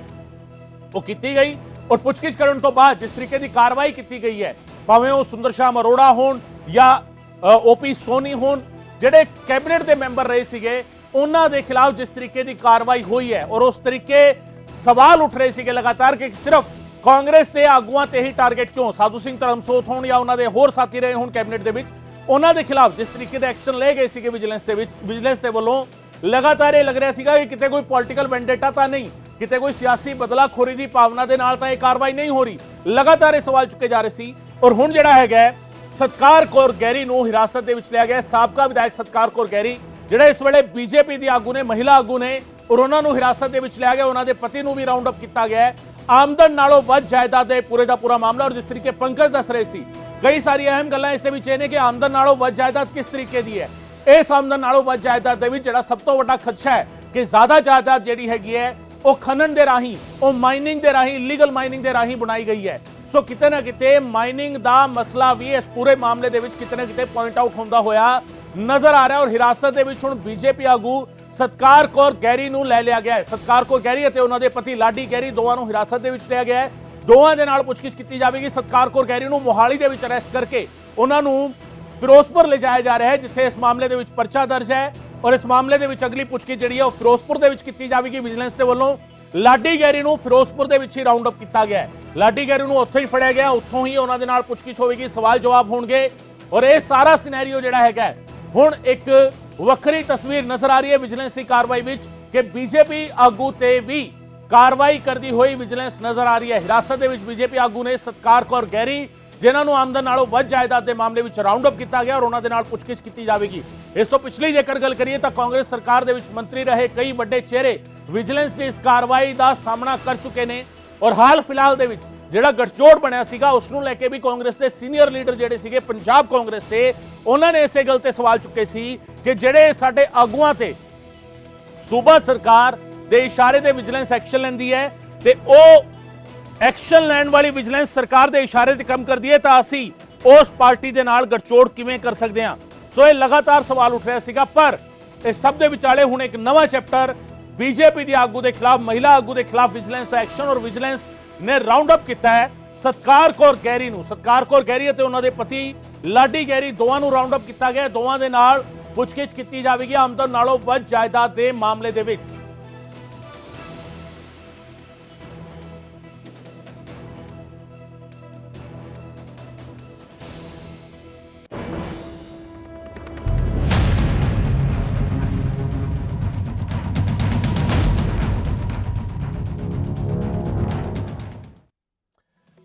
ਉਹ ਕੀਤੀ ਗਈ ਔਰ ਪੁੱਛਗਿੱਛ ਕਰਨ ਤੋਂ ਬਾਅਦ ਜਿਸ ਤਰੀਕੇ ਦੀ ਕਾਰਵਾਈ ਕੀਤੀ ਗਈ ਹੈ, ਭਾਵੇਂ ਉਹ ਸੁੰਦਰ ਸ਼ਾਮ ਅਰੋੜਾ ਹੋਣ ਜਾਂ OP ਸੋਨੀ ਹੋਣ, ਜਿਹੜੇ ਕੈਬਨਿਟ ਦੇ ਮੈਂਬਰ ਰਹੇ ਸੀਗੇ, ਉਹਨਾਂ ਦੇ ਖਿਲਾਫ ਜਿਸ ਤਰੀਕੇ ਦੀ ਕਾਰਵਾਈ ਹੋਈ ਹੈ ਔਰ ਉਸ ਤਰੀਕੇ ਸਵਾਲ ਉੱਠ ਰਹੇ ਸੀਗੇ ਲਗਾਤਾਰ ਕਿ ਸਿਰਫ ਕਾਂਗਰਸ ਦੇ ਆਗੂਆਂ ਤੇ ਹੀ ਟਾਰਗੇਟ ਕਿਉਂ, ਸਾਧੂ ਸਿੰਘ ਧਰਮਸੋਤ ਹੋਣ ਜਾਂ ਉਹਨਾਂ ਦੇ ਹੋਰ ਸਾਥੀ ਰਹੇ ਹੋਣ ਕੈਬਨਿਟ ਦੇ ਵਿੱਚ, ਉਹਨਾਂ ਦੇ ਖਿਲਾਫ ਜਿਸ ਤਰੀਕੇ ਦੇ ਐਕਸ਼ਨ ਲਏ ਗਏ ਸੀਗੇ ਵਿਜੀਲੈਂਸ ਦੇ ਵੱਲੋਂ, ਲਗਾਤਾਰ ਇਹ ਲੱਗ ਰਿਹਾ ਸੀਗਾ ਕਿ ਕਿਤੇ ਕੋਈ ਪੋਲੀਟੀਕਲ ਵੈਂਡੇਟਾ ਤਾਂ ਨਹੀਂ, ਕਿਤੇ ਕੋਈ ਸਿਆਸੀ ਬਦਲਾਖੋਰੀ ਦੀ ਭਾਵਨਾ ਦੇ ਨਾਲ ਤਾਂ ਇਹ ਕਾਰਵਾਈ ਨਹੀਂ ਹੋ ਰਹੀ। ਲਗਾਤਾਰ ਇਹ ਸਵਾਲ ਚੁੱਕੇ ਜਾ ਰਹੇ ਸੀ ਔਰ ਹੁਣ ਜਿਹੜਾ ਹੈਗਾ ਸਤਕਾਰ ਕੌਰ ਗੈਰੀ ਨੂੰ ਹਿਰਾਸਤ ਦੇ ਵਿੱਚ ਲਿਆ ਗਿਆ। ਸਾਬਕਾ ਵਿਧਾਇਕ ਸਤਕਾਰ ਕੌਰ ਗੈਰੀ ਜਿਹੜੇ ਇਸ ਵੇਲੇ ਬੀਜੇਪੀ ਦੀ ਆਗੂ ਨੇ, ਮਹਿਲਾ ਆਗੂ ਨੇ, ਔਰ ਉਹਨਾਂ ਨੂੰ ਹਿਰਾਸਤ ਦੇ ਵਿੱਚ ਲਿਆ ਗਿਆ। ਉਹਨਾਂ ਦੇ ਪਤੀ ਨੂੰ ਵੀ ਰਾਉਂਡ ਅਪ ਕੀਤਾ ਗਿਆ। ਆਮਦਨ ਨਾਲੋਂ ਵੱਧ ਜਾਇਦਾਦ ਦੇ ਪੂਰੇ ਦਾ ਪੂਰਾ ਮਾਮਲਾ ਔਰ ਜਿਸ ਤਰੀਕੇ ਪੰਕਜ ਦੱਸ ਰਹੇ ਸੀ, ਕਈ ਸਾਰੀ ਅਹਿਮ ਗੱਲਾਂ ਇਸ ਦੇ ਵਿੱਚ ਇਹ ਨੇ ਕਿ ਆਮਦਨ ਨਾਲੋਂ ਵੱਧ ਜਾਇਦਾਦ ਕਿਸ ਤਰੀਕੇ ਦੀ ਹੈ। ਇਸ ਆਮਦਨ ਨਾਲੋਂ ਵੱਧ ਜਾਇਦਾਦ ਦੇ ਵਿੱਚ ਜਿਹੜਾ ਸਭ ਤੋਂ ਵੱਡਾ ਖਦਸ਼ਾ ਹੈ ਕਿ ਜ਼ਿਆਦਾ ਜਾਇਦਾਦ ਜਿਹੜੀ ਹੈਗੀ ਹੈ ਉਹ ਖਨਨ ਦੇ ਰਾਹੀਂ, ਉਹ ਮਾਈਨਿੰਗ ਦੇ ਰਾਹੀਂ, ਇਲੀਗਲ ਮਾਈਨਿੰਗ ਦੇ ਰਾਹੀਂ ਬਣਾਈ ਗਈ ਹੈ। ਸੋ ਕਿਤੇ ਨਾ ਕਿਤੇ ਮਾਈਨਿੰਗ ਦਾ ਮਸਲਾ ਵੀ ਇਸ ਪੂਰੇ ਮਾਮਲੇ ਦੇ ਵਿੱਚ ਕਿਤੇ ਨਾ ਕਿਤੇ ਪੁਆਇੰਟ ਆਊਟ ਹੁੰਦਾ ਹੋਇਆ ਨਜ਼ਰ ਆ ਰਿਹਾ। ਔਰ ਹਿਰਾਸਤ ਦੇ ਵਿੱਚ ਹੁਣ ਬੀਜੇਪੀ ਆਗੂ ਸਤਕਾਰ ਕੌਰ ਗੈਰੀ ਨੂੰ ਲੈ ਲਿਆ ਗਿਆ ਹੈ। ਸਤਕਾਰ ਕੌਰ ਗੈਰੀ ਅਤੇ ਉਹਨਾਂ ਦੇ ਪਤੀ ਲਾਡੀ ਗੈਰੀ ਦੋਵਾਂ ਨੂੰ ਹਿਰਾਸਤ ਦੇ ਵਿੱਚ ਲਿਆ ਗਿਆ ਹੈ। ਦੋਵਾਂ ਦੇ ਨਾਲ ਪੁੱਛਗਿੱਛ ਕੀਤੀ ਜਾਵੇਗੀ। ਸਤਕਾਰ ਕੌਰ ਗੈਰੀ ਨੂੰ ਮੋਹਾਲੀ ਦੇ ਵਿੱਚ ਅਰੈਸਟ ਕਰਕੇ ਉਹਨਾਂ ਨੂੰ ਫਿਰੋਜ਼ਪੁਰ ਲਿਜਾਇਆ ਜਾ ਰਿਹਾ ਹੈ, ਜਿੱਥੇ ਇਸ ਮਾਮਲੇ ਦੇ ਵਿੱਚ ਪਰਚਾ ਦਰਜ ਹੈ। ਔਰ ਇਸ ਮਾਮਲੇ ਦੇ ਵਿੱਚ ਅਗਲੀ ਪੁੱਛਗਿੱਛ ਜਿਹੜੀ ਹੈ ਉਹ ਫਿਰੋਜ਼ਪੁਰ ਦੇ ਵਿੱਚ ਕੀਤੀ ਜਾਵੇਗੀ। ਵਿਜੀਲੈਂਸ ਦੇ ਵੱਲੋਂ ਲਾਡੀ ਗੈਰੀ ਨੂੰ ਫਿਰੋਜ਼ਪੁਰ ਦੇ ਵਿੱਚ ਹੀ ਰਾਉਂਡ ਅਪ ਕੀਤਾ ਗਿਆ ਹੈ। ਲਾਡੀ ਗੈਰੀ ਨੂੰ ਉੱਥੋਂ ਹੀ ਫੜਿਆ ਗਿਆ, ਉੱਥੋਂ ਹੀ ਉਹਨਾਂ ਦੇ ਨਾਲ ਪੁੱਛਗਿੱਛ ਹੋਵੇਗੀ, ਸਵਾਲ ਜਵਾਬ ਹੋਣਗੇ। ਔਰ ਇਹ ਸਾਰਾ ਸਿਨੈਰੀਓ ਜਿਹੜਾ ਹੈਗਾ ਹੁਣ ਇੱਕ ਵੱਖਰੀ ਤਸਵੀਰ ਨਜ਼ਰ ਆ ਰਹੀ ਹੈ ਵਿਜੀਲੈਂਸ ਦੀ ਕਾਰਵਾਈ ਵਿੱਚ ਕਿ ਬੀਜੇਪੀ ਆਗੂ ਤੇ ਵੀ ਕਾਰਵਾਈ ਕਰਦੀ ਹੋਈ ਵਿਜੀਲੈਂਸ ਨਜ਼ਰ ਆ ਰਹੀ ਹੈ। ਹਿਰਾਸਤ ਦੇ ਵਿੱਚ ਬੀਜੇਪੀ ਆਗੂ ਨੇ ਸਤਕਾਰ ਕੌਰ ਗੈਰੀ, ਜਿਨ੍ਹਾਂ ਨੂੰ ਆਮਦਨ ਨਾਲੋਂ ਵੱਧ ਜਾਇਦਾਦ ਦੇ ਮਾਮਲੇ ਵਿੱਚ ਰਾਉਂਡ ਅਪ ਕੀਤਾ ਗਿਆ ਔਰ ਉਹਨਾਂ ਦੇ ਨਾਲ ਪੁੱਛਗਿੱਛ ਕੀਤੀ ਜਾਵੇਗੀ। ਇਸ ਤੋਂ ਪਿਛਲੀ ਜੇਕਰ ਗੱਲ ਕਰੀਏ ਤਾਂ ਕਾਂਗਰਸ ਸਰਕਾਰ ਦੇ ਵਿੱਚ ਮੰਤਰੀ ਰਹੇ ਕਈ ਵੱਡੇ ਚਿਹਰੇ ਵਿਜੀਲੈਂਸ ਦੀ ਇਸ ਕਾਰਵਾਈ ਦਾ ਸਾਹਮਣਾ ਕਰ ਚੁੱਕੇ ਨੇ। ਔਰ ਹਾਲ ਫਿਲਹਾਲ ਦੇ ਵਿੱਚ ਜਿਹੜਾ ਗੱਠਜੋੜ ਬਣਿਆ ਸੀਗਾ ਉਸ ਨੂੰ ਲੈ ਕੇ ਵੀ ਕਾਂਗਰਸ ਦੇ ਸੀਨੀਅਰ ਲੀਡਰ ਜਿਹੜੇ ਸੀਗੇ ਪੰਜਾਬ ਕਾਂਗਰਸ ਦੇ, ਉਹਨਾਂ ਨੇ ਇਸੇ ਗੱਲ ਤੇ ਸਵਾਲ ਚੁੱਕੇ ਸੀ ਕਿ ਜਿਹੜੇ ਸਾਡੇ ਆਗੂਆਂ ਤੇ ਸੂਬਾ ਸਰਕਾਰ ਦੇ ਇਸ਼ਾਰੇ ਤੇ ਵਿਜੀਲੈਂਸ ਐਕਸ਼ਨ ਲੈਂਦੀ ਹੈ ਤੇ ਉਹ ਐਕਸ਼ਨ ਲੈਣ ਵਾਲੀ ਵਿਜੀਲੈਂਸ ਸਰਕਾਰ ਦੇ ਇਸ਼ਾਰੇ ਤੇ ਕੰਮ ਕਰਦੀ ਹੈ ਤਾਂ ਅਸੀਂ ਉਸ ਪਾਰਟੀ ਦੇ ਨਾਲ ਗੱਠਜੋੜ ਕਿਵੇਂ ਕਰ ਸਕਦੇ ਹਾਂ। ਸੋ ਇਹ ਲਗਾਤਾਰ ਸਵਾਲ ਉੱਠ ਰਿਹਾ ਸੀਗਾ, ਪਰ ਇਸ ਸਭ ਦੇ ਵਿਚਾਲੇ ਹੁਣ ਇੱਕ ਨਵਾਂ ਚੈਪਟਰ ਬੀਜੇਪੀ ਦੀ ਆਗੂ ਦੇ ਖਿਲਾਫ, ਮਹਿਲਾ ਆਗੂ ਦੇ ਖਿਲਾਫ ਵਿਜੀਲੈਂਸ ਦਾ ਐਕਸ਼ਨ। ਔਰ ਵਿਜੀਲੈਂਸ ਨੇ ਰਾਉਂਡ ਅਪ ਕੀਤਾ ਹੈ ਸਤਕਾਰ ਕੌਰ ਗੈਰੀ ਨੂੰ। ਸਤਕਾਰ ਕੌਰ ਗੈਰੀ ਅਤੇ ਉਹਨਾਂ ਦੇ ਪਤੀ ਲਾਡੀ ਗੈਰੀ ਦੋਵਾਂ ਨੂੰ ਰਾਉਂਡ ਅਪ ਕੀਤਾ ਗਿਆ। ਦੋਵਾਂ ਦੇ ਨਾਲ ਪੁੱਛਗਿੱਛ ਕੀਤੀ ਜਾਵੇਗੀ ਆਮਦਨ ਨਾਲੋਂ ਵੱਧ ਜਾਇਦਾਦ ਦੇ ਮਾਮਲੇ ਦੇ ਵਿੱਚ।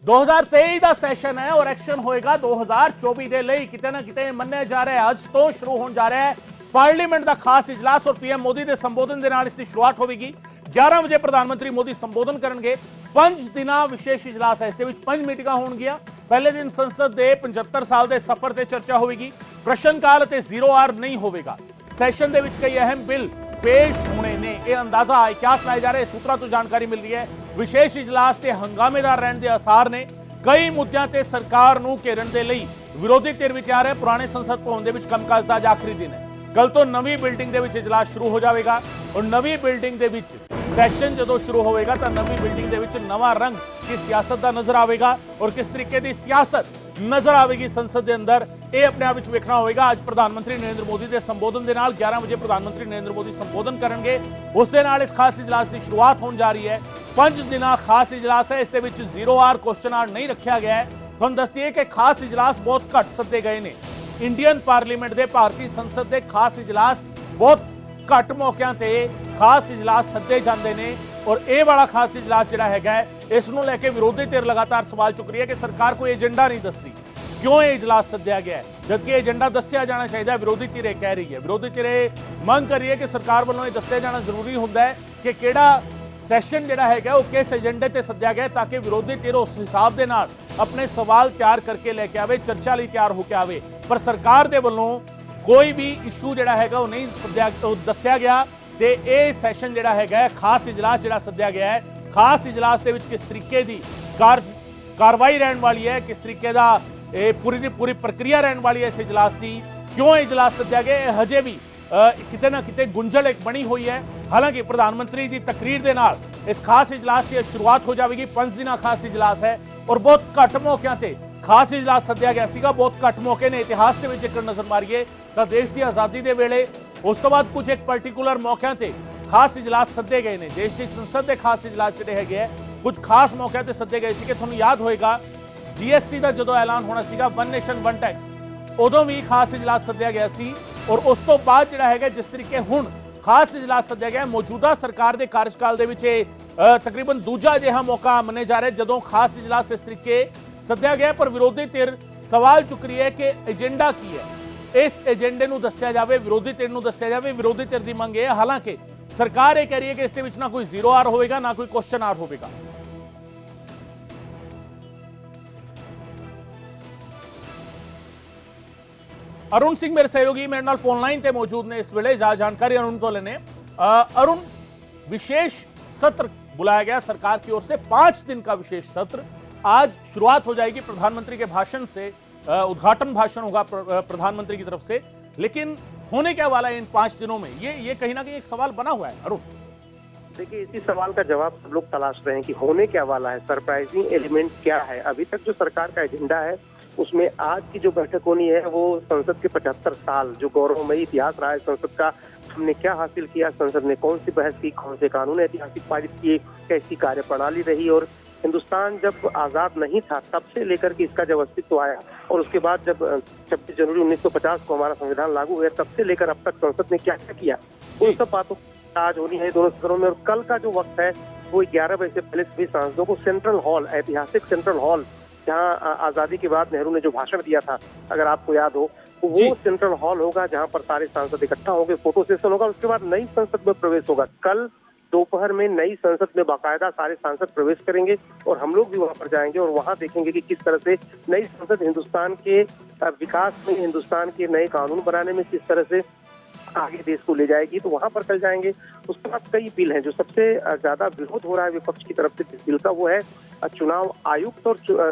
दो 2023 ਦਾ ਸੈਸ਼ਨ ਹੈ ਔਰ ਐਕਸ਼ਨ ਹੋਏਗਾ 2024 ਦੇ ਲਈ। ਕਿਤੇ ਨਾ ਕਿਤੇ ਮੰਨਿਆ ਜਾ ਰਿਹਾ ਹੈ ਅੱਜ ਤੋਂ ਸ਼ੁਰੂ ਹੋਣ ਜਾ ਰਿਹਾ ਹੈ ਪਾਰਲੀਮੈਂਟ ਦਾ ਖਾਸ ਇਜਲਾਸ ਔਰ ਪੀਐਮ ਮੋਦੀ ਦੇ ਸੰਬੋਧਨ ਦੇ ਨਾਲ ਇਸ ਦੀ ਸ਼ੁਰੂਆਤ ਹੋਵੇਗੀ। 11 ਵਜੇ ਪ੍ਰਧਾਨ ਮੰਤਰੀ ਮੋਦੀ ਸੰਬੋਧਨ ਕਰਨਗੇ। 5 ਦਿਨਾਂ ਵਿਸ਼ੇਸ਼ ਇਜਲਾਸ ਹੈ, ਇਸ ਦੇ ਵਿੱਚ 5 ਮੀਟਿੰਗਾਂ ਹੋਣਗੀਆਂ। ਪਹਿਲੇ ਦਿਨ ਸੰਸਦ ਦੇ 75 ਸਾਲ ਦੇ ਸਫ਼ਰ ਤੇ ਚਰਚਾ ਹੋਵੇਗੀ। ਪ੍ਰਸ਼ਨ ਕਾਲ ਅਤੇ 0R ਨਹੀਂ ਹੋਵੇਗਾ। ਸੈਸ਼ਨ ਦੇ ਵਿੱਚ ਕਈ ਅਹਿਮ ਬਿੱਲ ਪੇਸ਼ ਹੋਣੇ ਨੇ, ਇਹ ਅੰਦਾਜ਼ਾ ਹੈ, ਕਿਆਸ ਲਾਏ ਜਾ ਰਹੇ ਸੂਤਰਾਂ ਤੋਂ ਜਾਣਕਾਰੀ ਮਿਲ ਰਹੀ ਹੈ। ਵਿਸ਼ੇਸ਼ ਇਜਲਾਸ ਤੇ ਹੰਗਾਮੇਦਾਰ ਰਹਿਣ ਦੇ ਆਸਾਰ ਨੇ। ਕਈ ਮੁੱਦਿਆਂ ਤੇ ਸਰਕਾਰ ਨੂੰ ਘੇਰਨ ਦੇ ਲਈ ਵਿਰੋਧੀ ਧਿਰ ਵੀ ਤਿਆਰ ਹੈ। ਪੁਰਾਣੇ ਸੰਸਦ ਭਵਨ ਦੇ ਵਿੱਚ ਕੰਮਕਾਜ ਦਾ ਅੱਜ ਆਖਰੀ ਦਿਨ ਹੈ। ਕੱਲ ਤੋਂ ਨਵੀਂ ਬਿਲਡਿੰਗ ਦੇ ਵਿੱਚ ਇਜਲਾਸ ਸ਼ੁਰੂ ਹੋ ਜਾਵੇਗਾ ਔਰ ਨਵੀਂ ਬਿਲਡਿੰਗ ਦੇ ਵਿੱਚ ਸੈਸ਼ਨ ਜਦੋਂ ਸ਼ੁਰੂ ਹੋਵੇਗਾ ਤਾਂ ਨਵੀਂ ਬਿਲਡਿੰਗ ਦੇ ਵਿੱਚ ਨਵਾਂ ਰੰਗ ਕਿਸ ਸਿਆਸਤ ਦਾ ਨਜ਼ਰ ਆਵੇਗਾ ਔਰ ਕਿਸ ਤਰੀਕੇ ਦੀ ਸਿਆਸਤ ਨਜ਼ਰ ਆਵੇਗੀ ਸੰਸਦ ਦੇ ਅੰਦਰ, ਇਹ ਆਪਣੇ ਆਪ ਵਿੱਚ ਵੇਖਣਾ ਹੋਵੇਗਾ। ਅੱਜ ਪ੍ਰਧਾਨ ਮੰਤਰੀ ਨਰਿੰਦਰ ਮੋਦੀ ਦੇ ਸੰਬੋਧਨ ਦੇ ਨਾਲ 11 ਵਜੇ ਪ੍ਰਧਾਨ ਮੰਤਰੀ ਨਰਿੰਦਰ ਮੋਦੀ ਸੰਬੋਧਨ ਕਰਨਗੇ। ਉਸ ਦੇ ਨਾਲ ਇਸ ਖਾਸ ਇਜਲਾਸ ਦੀ ਸ਼ੁਰੂਆਤ ਹੋਣ ਜਾ ਰਹੀ ਹੈ। 5 ਦਿਨਾਂ ਖਾਸ ਇਜਲਾਸ ਹੈ, ਇਸ ਦੇ ਵਿੱਚ 0R ਕੁਐਸਚਨ ਆਰ ਨਹੀਂ ਰੱਖਿਆ ਗਿਆ ਹੈ। ਤੁਹਾਨੂੰ ਦੱਸ ਦਈਏ ਕਿ ਖਾਸ ਇਜਲਾਸ ਬਹੁਤ ਘੱਟ ਸੱਦੇ ਗਏ ਨੇ। ਇੰਡੀਅਨ ਪਾਰਲੀਮੈਂਟ ਦੇ ਭਾਰਤੀ ਸੰਸਦ ਦੇ ਖਾਸ ਇਜਲਾਸ ਬਹੁਤ ਘੱਟ ਮੌਕਿਆਂ ਤੇ ਖਾਸ ਇਜਲਾਸ ਸੱਦੇ ਜਾਂਦੇ ਨੇ ਔਰ ਇਹ ਵਾਲਾ ਖਾਸ ਇਜਲਾਸ ਜਿਹੜਾ ਹੈਗਾ ਇਸ ਨੂੰ ਲੈ ਕੇ ਵਿਰੋਧੀ ਧਿਰ ਲਗਾਤਾਰ ਸਵਾਲ ਚੁੱਕ ਰਹੀ ਹੈ ਕਿ ਸਰਕਾਰ ਕੋਈ ਏਜੰਡਾ ਨਹੀਂ ਦੱਸਦੀ, ਕਿਉਂ ਇਹ ਇਜਲਾਸ ਸੱਦਿਆ ਗਿਆ ਹੈ, ਜਦਕਿ ਏਜੰਡਾ ਦੱਸਿਆ ਜਾਣਾ ਚਾਹੀਦਾ। ਵਿਰੋਧੀ ਧਿਰ ਇਹ ਕਹਿ ਰਹੀ ਹੈ, ਵਿਰੋਧੀ ਧਿਰ ਮੰਗ ਕਰ ਰਹੀ ਹੈ ਕਿ ਸਰਕਾਰ ਵੱਲੋਂ ਇਹ ਦੱਸਿਆ ਜਾਣਾ ਜ਼ਰੂਰੀ ਹੁੰਦਾ ਹੈ ਕਿ ਕਿਹੜਾ ਸੈਸ਼ਨ ਜਿਹੜਾ ਹੈਗਾ ਉਹ ਕਿਸ ਏਜੰਡੇ ਤੇ ਸੱਦਿਆ ਗਿਆ ਤਾਂ ਕਿ ਵਿਰੋਧੀ ਧਿਰ ਉਸ ਹਿਸਾਬ ਦੇ ਨਾਲ ਆਪਣੇ ਸਵਾਲ ਤਿਆਰ ਕਰਕੇ ਲੈ ਕੇ ਆਵੇ, ਚਰਚਾ ਲਈ ਤਿਆਰ ਹੋ ਕੇ ਆਵੇ। ਪਰ ਸਰਕਾਰ ਦੇ ਵੱਲੋਂ ਕੋਈ ਵੀ ਇਸ਼ੂ ਜਿਹੜਾ ਹੈਗਾ ਉਹ ਨਹੀਂ ਦੱਸਿਆ ਗਿਆ ਤੇ ਇਹ ਸੈਸ਼ਨ ਜਿਹੜਾ ਹੈਗਾ ਖਾਸ ਇਜਲਾਸ ਜਿਹੜਾ ਸੱਦਿਆ ਗਿਆ ਹੈ, ਖਾਸ ਇਜਲਾਸ ਦੇ ਵਿੱਚ ਕਿਸ ਤਰੀਕੇ ਦੀ ਕਾਰਵਾਈ ਰਹਿਣ ਵਾਲੀ ਹੈ, ਕਿਸ ਤਰੀਕੇ ਦਾ ਇਹ ਪੂਰੀ ਦੀ ਪੂਰੀ ਪ੍ਰਕਿਰਿਆ ਰਹਿਣ ਵਾਲੀ ਹੈ ਇਸ ਇਜਲਾਸ ਦੀ, ਕਿਉਂ ਇਹ ਇਜਲਾਸ ਸੱਦਿਆ ਗਿਆ, ਇਹ ਹਜੇ ਵੀ ਕਿਤੇ ਨਾ ਕਿਤੇ ਗੁੰਝਲ ਇੱਕ ਬਣੀ ਹੋਈ ਹੈ। ਹਾਲਾਂਕਿ ਪ੍ਰਧਾਨ ਮੰਤਰੀ ਦੀ ਤਕਰੀਰ ਦੇ ਨਾਲ ਇਸ ਖਾਸ ਇਜਲਾਸ ਦੀ ਸ਼ੁਰੂਆਤ ਹੋ ਜਾਵੇਗੀ। 5 ਦਿਨਾਂ ਖਾਸ ਇਜਲਾਸ ਹੈ ਔਰ ਬਹੁਤ ਘੱਟ ਮੌਕਿਆਂ ਤੇ ਖਾਸ ਇਜਲਾਸ ਸੱਦਿਆ ਗਿਆ ਸੀਗਾ, ਬਹੁਤ ਘੱਟ ਮੌਕੇ ਨੇ। ਇਤਿਹਾਸ ਦੇ ਵਿੱਚ ਜੇਕਰ ਨਜ਼ਰ ਮਾਰੀਏ ਤਾਂ ਦੇਸ਼ ਦੀ ਆਜ਼ਾਦੀ ਦੇ ਵੇਲੇ ਉਸ ਤੋਂ ਬਾਅਦ ਕੁਝ ਇੱਕ ਪਾਰਟਿਕੂਲਰ ਮੌਕਿਆਂ ਤੇ ਖਾਸ ਇਜਲਾਸ ਸੱਦੇ ਗਏ ਨੇ। ਦੇਸ਼ ਦੀ ਸੰਸਦ ਦੇ ਖਾਸ ਇਜਲਾਸ ਜਿਹੜੇ ਹੈਗੇ ਆ ਕੁਝ ਖਾਸ ਮੌਕਿਆਂ ਤੇ ਸੱਦੇ ਗਏ ਸੀ ਕਿ ਤੁਹਾਨੂੰ ਯਾਦ ਹੋਏਗਾ GST ਦਾ ਜਦੋਂ ਐਲਾਨ ਹੋਣਾ ਸੀਗਾ, ਵਨ ਨੇਸ਼ਨ ਵਨ ਟੈਕਸ, ਉਦੋਂ ਵੀ ਖਾਸ ਇਜਲਾਸ ਸੱਦਿਆ ਗਿਆ ਸੀ। ਔਰ ਉਸ ਤੋਂ ਬਾਅਦ ਜਿਹੜਾ ਹੈਗਾ ਜਿਸ ਤਰੀਕੇ ਹੁਣ ਖਾਸ ਇਜਲਾਸ ਸੱਦਿਆ ਗਿਆ, ਮੌਜੂਦਾ ਸਰਕਾਰ ਦੇ ਕਾਰਜਕਾਲ ਦੇ ਵਿੱਚ ਇਹ ਤਕਰੀਬਨ ਦੂਜਾ ਅਜਿਹਾ ਮੌਕਾ ਮੰਨਿਆ ਜਾ ਰਿਹਾ ਜਦੋਂ ਖਾਸ ਇਜਲਾਸ ਇਸ ਤਰੀਕੇ ਸੱਦਿਆ ਗਿਆ। ਪਰ ਵਿਰੋਧੀ ਧਿਰ ਸਵਾਲ ਚੁੱਕ ਰਹੀ ਹੈ ਕਿ ਏਜੰਡਾ ਕੀ ਹੈ, ਇਸ ਏਜੰਡੇ ਨੂੰ ਦੱਸਿਆ ਜਾਵੇ, ਵਿਰੋਧੀ ਧਿਰ ਨੂੰ ਦੱਸਿਆ ਜਾਵੇ। ਵਿਰੋਧੀ ਧਿਰ ਦੀ ਮੰਗ ਹੈ, ਹਾਲਾਂਕਿ ਸਰਕਾਰ ਇਹ ਕਹਿ ਰਹੀ ਹੈ ਕਿ ਇਸ ਦੇ ਵਿੱਚ ਨਾ ਕੋਈ 0R ਹੋਵੇਗਾ ਨਾ ਕੋਈ ਕੁਐਸਚਨ ਆਰ ਹੋਵੇਗਾ। अरुण सिंह मेरे सहयोगी मेरे नाल फोन लाइन ते मौजूद ने इस वेले जानकारी अरुण तो लेने। अरुण, विशेष सत्र बुलाया गया सरकार की ओर से, 5 दिन का विशेष सत्र आज शुरुआत हो जाएगी प्रधानमंत्री के भाषण से, उद्घाटन भाषण होगा प्रधानमंत्री की तरफ से, लेकिन होने क्या वाला है इन 5 दिनों में, ये कहीं ना कहीं एक सवाल बना हुआ है। अरुण, देखिए, इसी सवाल का जवाब सब लोग तलाश रहे हैं कि होने क्या वाला है, सरप्राइजिंग एलिमेंट क्या है। अभी तक जो सरकार का एजेंडा है उसमें आज की जो बैठक होनी है वो संसद के 75 साल जो गौरवमयी इतिहास रहा है संसद का, हमने क्या हासिल किया, संसद ने कौन सी बहस की, कौन से कानून ऐतिहासिक पारित किए, कैसी कार्यप्रणाली रही, और हिंदुस्तान जब आजाद नहीं था तब से लेकर के इसका जब अस्तित्व आया और उसके बाद जब 26 जनवरी 1950 को हमारा संविधान लागू हुआ तब से लेकर अब तक संसद ने क्या क्या किया, उन सब बातों आज होनी है दोनों सदनों में। और कल का जो वक्त है वो 11 बजे से पहले सभी सांसदों को सेंट्रल हॉल, ऐतिहासिक सेंट्रल हॉल, जहां आजादी के बाद नेहरू ने जो भाषण दिया था, अगर आपको याद हो, तो वो सेंट्रल हॉल होगा जहां पर सारे सांसद इकट्ठा होंगे, फोटो सेशन होगा, उसके बाद नई संसद में प्रवेश होगा। कल दोपहर में नई संसद में बाकायदा सारे सांसद प्रवेश करेंगे और हम लोग भी वहां पर जाएंगे और वहां देखेंगे कि किस तरह से नई संसद हिंदुस्तान के विकास में, हिंदुस्तान के नए कानून बनाने में किस तरह से आगे देश को ले जाएगी। तो वहां पर कल जाएंगे। उसके बाद कई बिल हैं जो सबसे ज्यादा विरोध हो रहा है विपक्ष की तरफ से जिस बिल का, वो है चुनाव आयुक्त और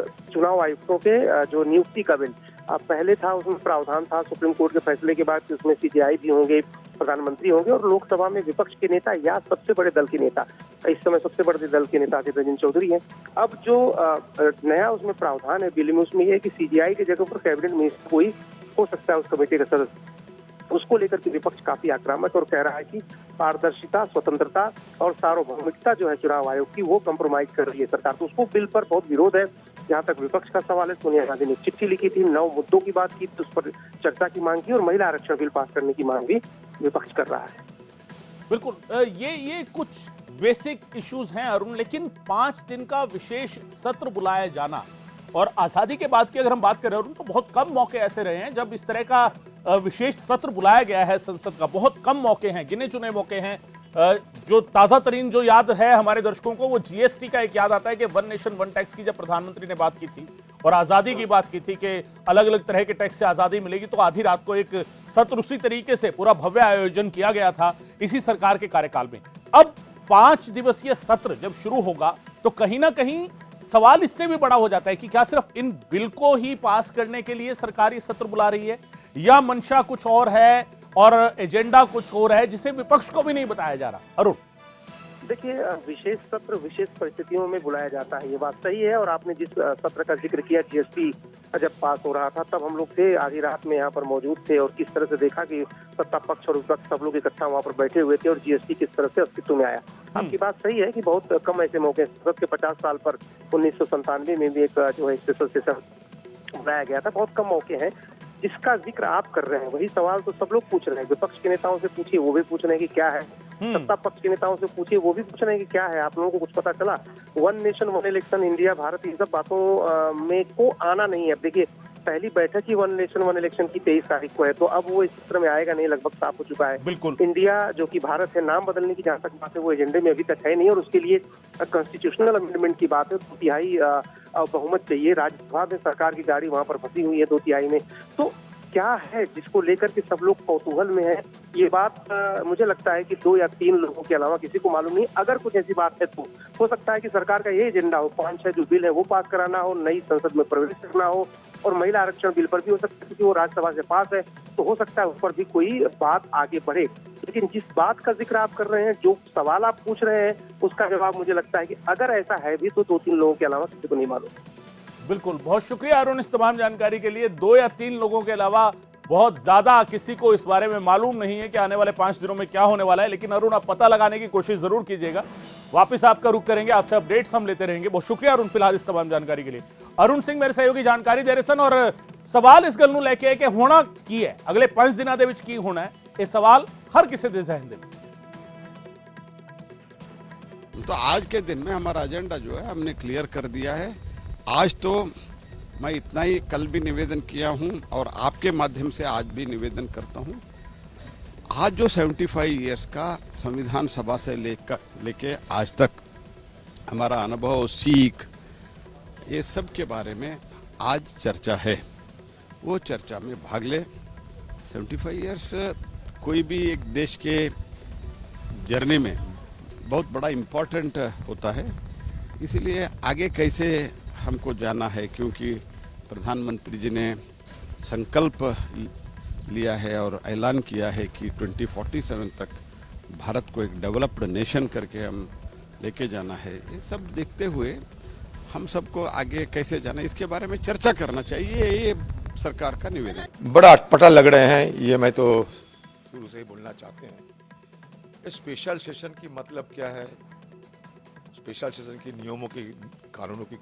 चुनाव आयुक्तों के जो नियुक्ति का बिल। पहले था उसमें प्रावधान था सुप्रीम कोर्ट के फैसले के बाद कि उसमें सीजेआई भी होंगे, प्रधानमंत्री होंगे, और लोकसभा में विपक्ष के नेता या सबसे बड़े दल के नेता, इस समय सबसे बड़े दल के नेता अधीर रंजन चौधरी हैं। अब जो नया उसमें प्रावधान है बिल में, उसमें यह है कि सीजेआई की जगह पर कैबिनेट मिनिस्टर कोई हो सकता है उस कमेटी का सदस्य। उसको लेकर के विपक्ष काफी आक्रामक और कह रहा है कि पारदर्शिता, स्वतंत्रता और सार्वभौमिकता जो है चुनाव आयोग की वो कंप्रोमाइज कर रही है सरकार। तो उसको बिल पर बहुत विरोध है। जहां तक विपक्ष का सवाल है, सोनिया गांधी ने चिट्ठी लिखी थी, 9 मुद्दों की बात की, उस पर चर्चा की मांग की और महिला आरक्षण बिल पास करने की मांग भी विपक्ष कर रहा है। बिल्कुल, ये कुछ बेसिक इश्यूज हैं अरुण, लेकिन 5 दिन का विशेष सत्र बुलाया जाना और आजादी के बाद की अगर हम बात करें अरुण, तो बहुत कम मौके ऐसे रहे हैं जब इस तरह का विशेष सत्र बुलाया गया है संसद का। बहुत कम मौके हैं, गिने चुने मौके हैं। जो ताजा तरीन जो याद है हमारे दर्शकों को, वो जीएसटी का एक याद आता है कि 1 नेशन 1 टैक्स की जब प्रधानमंत्री ने बात की थी और आजादी की बात की थी कि अलग अलग तरह के टैक्स से आजादी मिलेगी, तो आधी रात को एक सत्र उसी तरीके से पूरा भव्य आयोजन किया गया था इसी सरकार के कार्यकाल में। अब 5 दिवसीय सत्र जब शुरू होगा तो कहीं ना कहीं सवाल इससे भी बड़ा हो जाता है कि क्या सिर्फ इन बिल को ही पास करने के लिए सरकार ये सत्र बुला रही है, या मंशा कुछ और है और एजेंडा कुछ और है जिसे विपक्ष को भी नहीं बताया जा रहा। अरुण, देखिए, विशेष सत्र विशेष परिस्थितियों में बुलाया जाता है, ये बात सही है। और आपने जिस सत्र का जिक्र किया, जीएसटी जब पास हो रहा था तब हम लोग थे, आधी रात में यहाँ पर मौजूद थे और किस तरह से देखा कि सत्ता पक्ष और विपक्ष सब लोग इकट्ठा वहाँ पर बैठे हुए थे और जीएसटी किस तरह से अस्तित्व में आया। आपकी बात सही है कि बहुत कम ऐसे मौके, संसद के 50 साल पर 1997 में भी एक जो है स्पेशल सेशन बुलाया गया था, बहुत कम मौके हैं। जिसका जिक्र आप कर रहे हैं वही सवाल तो सब लोग पूछ रहे हैं। विपक्ष के नेताओं से पूछिए, वो भी पूछ रहे हैं कि क्या है, सत्ता पक्ष के नेताओं से पूछिए, वो भी पूछ रहे हैं कि क्या है। आप लोगों को कुछ पता चला? 1 नेशन 1 इलेक्शन, इंडिया, भारत, इन सब बातों में को आना नहीं है। अब देखिए, पहली बैठक ही 1 नेशन 1 इलेक्शन की 23 तारीख को है, तो अब वो इस सत्र में आएगा नहीं, लगभग साफ हो चुका है। बिल्कुल, इंडिया जो कि भारत है, नाम बदलने की जहां तक बात है वो एजेंडे में अभी तक है नहीं और उसके लिए कॉन्स्टिट्यूशनल अमेंडमेंट की बात है। 2/3 बहुमत चाहिए। राज्यसभा में सरकार की गाड़ी वहां पर फंसी हुई है 2/3 में। तो क्या है जिसको लेकर के सब लोग कौतूहल में है, ये बात मुझे लगता है कि 2 या 3 लोगों के अलावा किसी को मालूम नहीं। अगर कुछ ऐसी बात है तो हो सकता है कि सरकार का ये एजेंडा हो, 5-6 जो बिल है वो पास कराना हो, नई संसद में प्रवेश करना हो, और महिला आरक्षण बिल पर भी हो सकता है क्योंकि वो राज्यसभा से पास है, तो हो सकता है उस पर भी कोई बात आगे बढ़े। लेकिन जिस बात का जिक्र आप कर रहे हैं, जो सवाल आप पूछ रहे हैं, उसका जवाब मुझे लगता है कि अगर ऐसा है भी तो 2-3 लोगों के अलावा किसी को नहीं मालूम। बिल्कुल, बहुत शुक्रिया अरुण इस तमाम जानकारी के लिए। 2 या 3 लोगों के अलावा बहुत ज्यादा किसी को इस बारे में मालूम नहीं है कि आने वाले 5 दिनों में क्या होने वाला है, लेकिन अरुण आप पता लगाने की कोशिश जरूर कीजिएगा। वापस आपका रुख करेंगे, आपसे अपडेट्स हम लेते रहेंगे। बहुत शुक्रिया अरुण फिलहाल इस तमाम जानकारी के लिए। अरुण सिंह मेरे सहयोगी जानकारी दे रहे सन और सवाल इस गल लेके कि होना की है अगले 5 दिनों के विच की होना है, ये सवाल हर किसी के जहन में। तो आज के दिन में हमारा एजेंडा जो है हमने क्लियर कर दिया है। आज तो मैं इतना ही कल भी निवेदन किया हूं और आपके माध्यम से आज भी निवेदन करता हूं। आज जो 75 इयर्स का संविधान सभा से लेके आज तक हमारा अनुभव, सीख, ये सब के बारे में आज चर्चा है, वो चर्चा में भाग ले। 75 इयर्स कोई भी एक देश के जर्नी में बहुत बड़ा इम्पोर्टेंट होता है, इसीलिए आगे कैसे हमको जाना है, क्योंकि प्रधानमंत्री जी ने संकल्प लिया है और ऐलान किया है कि 2047 तक भारत को एक डेवलप्ड नेशन करके हम लेके जाना है। ये सब देखते हुए हम सबको आगे कैसे जाना, इसके बारे में चर्चा करना चाहिए। ये सरकार का निवेदन। बड़ा अटपटा लग रहे हैं, ये मैं तो शुरू से ही बोलना चाहते हैं। स्पेशल सेशन की मतलब क्या है, स्पेशल सेशन के नियमों की, कानूनों की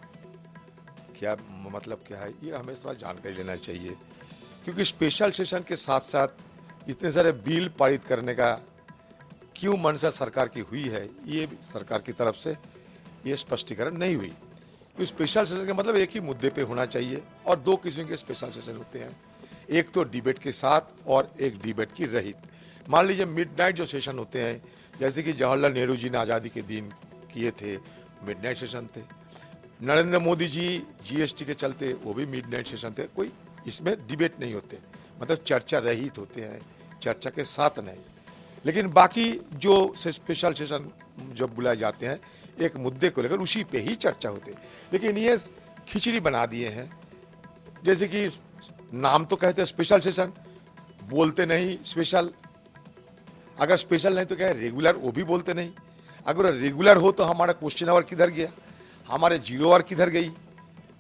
क्या मतलब क्या है, ये हमें थोड़ा जानकारी लेना चाहिए। क्योंकि स्पेशल सेशन के साथ साथ इतने सारे बिल पारित करने का क्यों मंशा सरकार की हुई है, ये सरकार की तरफ से ये स्पष्टीकरण नहीं हुई। तो स्पेशल सेशन का मतलब एक ही मुद्दे पे होना चाहिए, और दो किस्म के स्पेशल सेशन होते हैं, एक तो डिबेट के साथ और एक डिबेट की रहित। मान लीजिए मिडनाइट जो सेशन होते हैं, जैसे कि जवाहरलाल नेहरू जी ने आज़ादी के दिन किए थे, मिडनाइट सेशन थे। नरेंद्र मोदी जी जीएसटी के चलते वो भी मिडनाइट सेशन थे। कोई इसमें डिबेट नहीं होते, मतलब चर्चा रहित होते हैं, चर्चा के साथ नहीं। लेकिन बाकी जो स्पेशल सेशन जब बुलाए जाते हैं, एक मुद्दे को लेकर उसी पे ही चर्चा होती है। लेकिन ये खिचड़ी बना दिए हैं, जैसे कि नाम तो कहते हैं स्पेशल सेशन, बोलते नहीं स्पेशल। अगर स्पेशल नहीं तो क्या है, रेगुलर, वो भी बोलते नहीं। अगर रेगुलर हो तो हमारा क्वेश्चन आवर किधर गया, हमारे जीरो आवर किधर गई,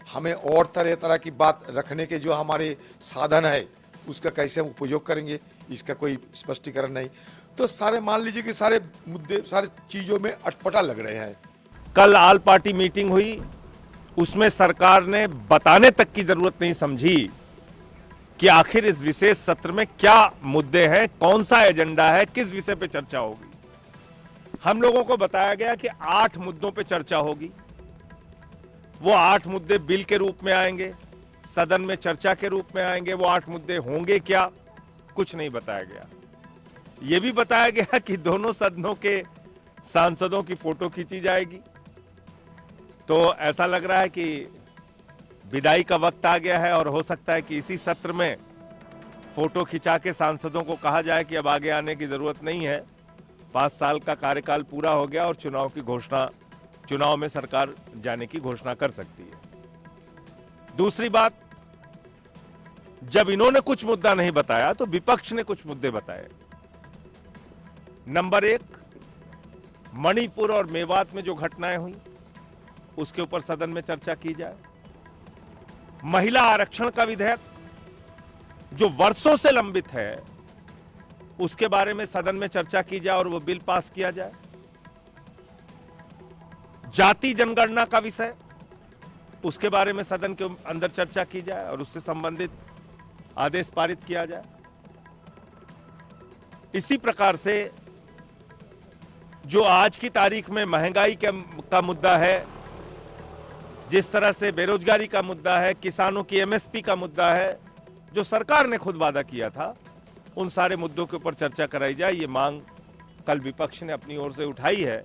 हमें और तरह तरह की बात रखने के जो हमारे साधन है उसका कैसे हम उपयोग करेंगे, इसका कोई स्पष्टीकरण नहीं। तो सारे मान लीजिए कि सारे मुद्दे, सारे चीजों में अटपटा लग रहे हैं। कल ऑल पार्टी मीटिंग हुई, उसमें सरकार ने बताने तक की जरूरत नहीं समझी कि आखिर इस विशेष सत्र में क्या मुद्दे हैं, कौन सा एजेंडा है, किस विषय पे चर्चा होगी। हम लोगों को बताया गया कि 8 मुद्दों पे चर्चा होगी। वो 8 मुद्दे बिल के रूप में आएंगे, सदन में चर्चा के रूप में आएंगे। वो 8 मुद्दे होंगे क्या, कुछ नहीं बताया गया। ये भी बताया गया कि दोनों सदनों के सांसदों की फोटो खींची जाएगी। तो ऐसा लग रहा है कि विदाई का वक्त आ गया है, और हो सकता है कि इसी सत्र में फोटो खिंचा के सांसदों को कहा जाए कि अब आगे आने की जरूरत नहीं है, 5 साल का कार्यकाल पूरा हो गया और चुनाव में सरकार जाने की घोषणा कर सकती है। दूसरी बात, जब इन्होंने कुछ मुद्दा नहीं बताया तो विपक्ष ने कुछ मुद्दे बताए। नंबर 1, मणिपुर और मेवात में जो घटनाएं हुई उसके ऊपर सदन में चर्चा की जाए। महिला आरक्षण का विधेयक जो वर्षों से लंबित है, उसके बारे में सदन में चर्चा की जाए और वो बिल पास किया जाए। जाति जनगणना का विषय, उसके बारे में सदन के अंदर चर्चा की जाए और उससे संबंधित आदेश पारित किया जाए। इसी प्रकार से जो आज की तारीख में महंगाई का मुद्दा है, जिस तरह से बेरोजगारी का मुद्दा है, किसानों की एमएसपी का मुद्दा है, जो सरकार ने खुद वादा किया था, उन सारे मुद्दों के ऊपर चर्चा कराई जाए। ये मांग कल विपक्ष ने अपनी ओर से उठाई है।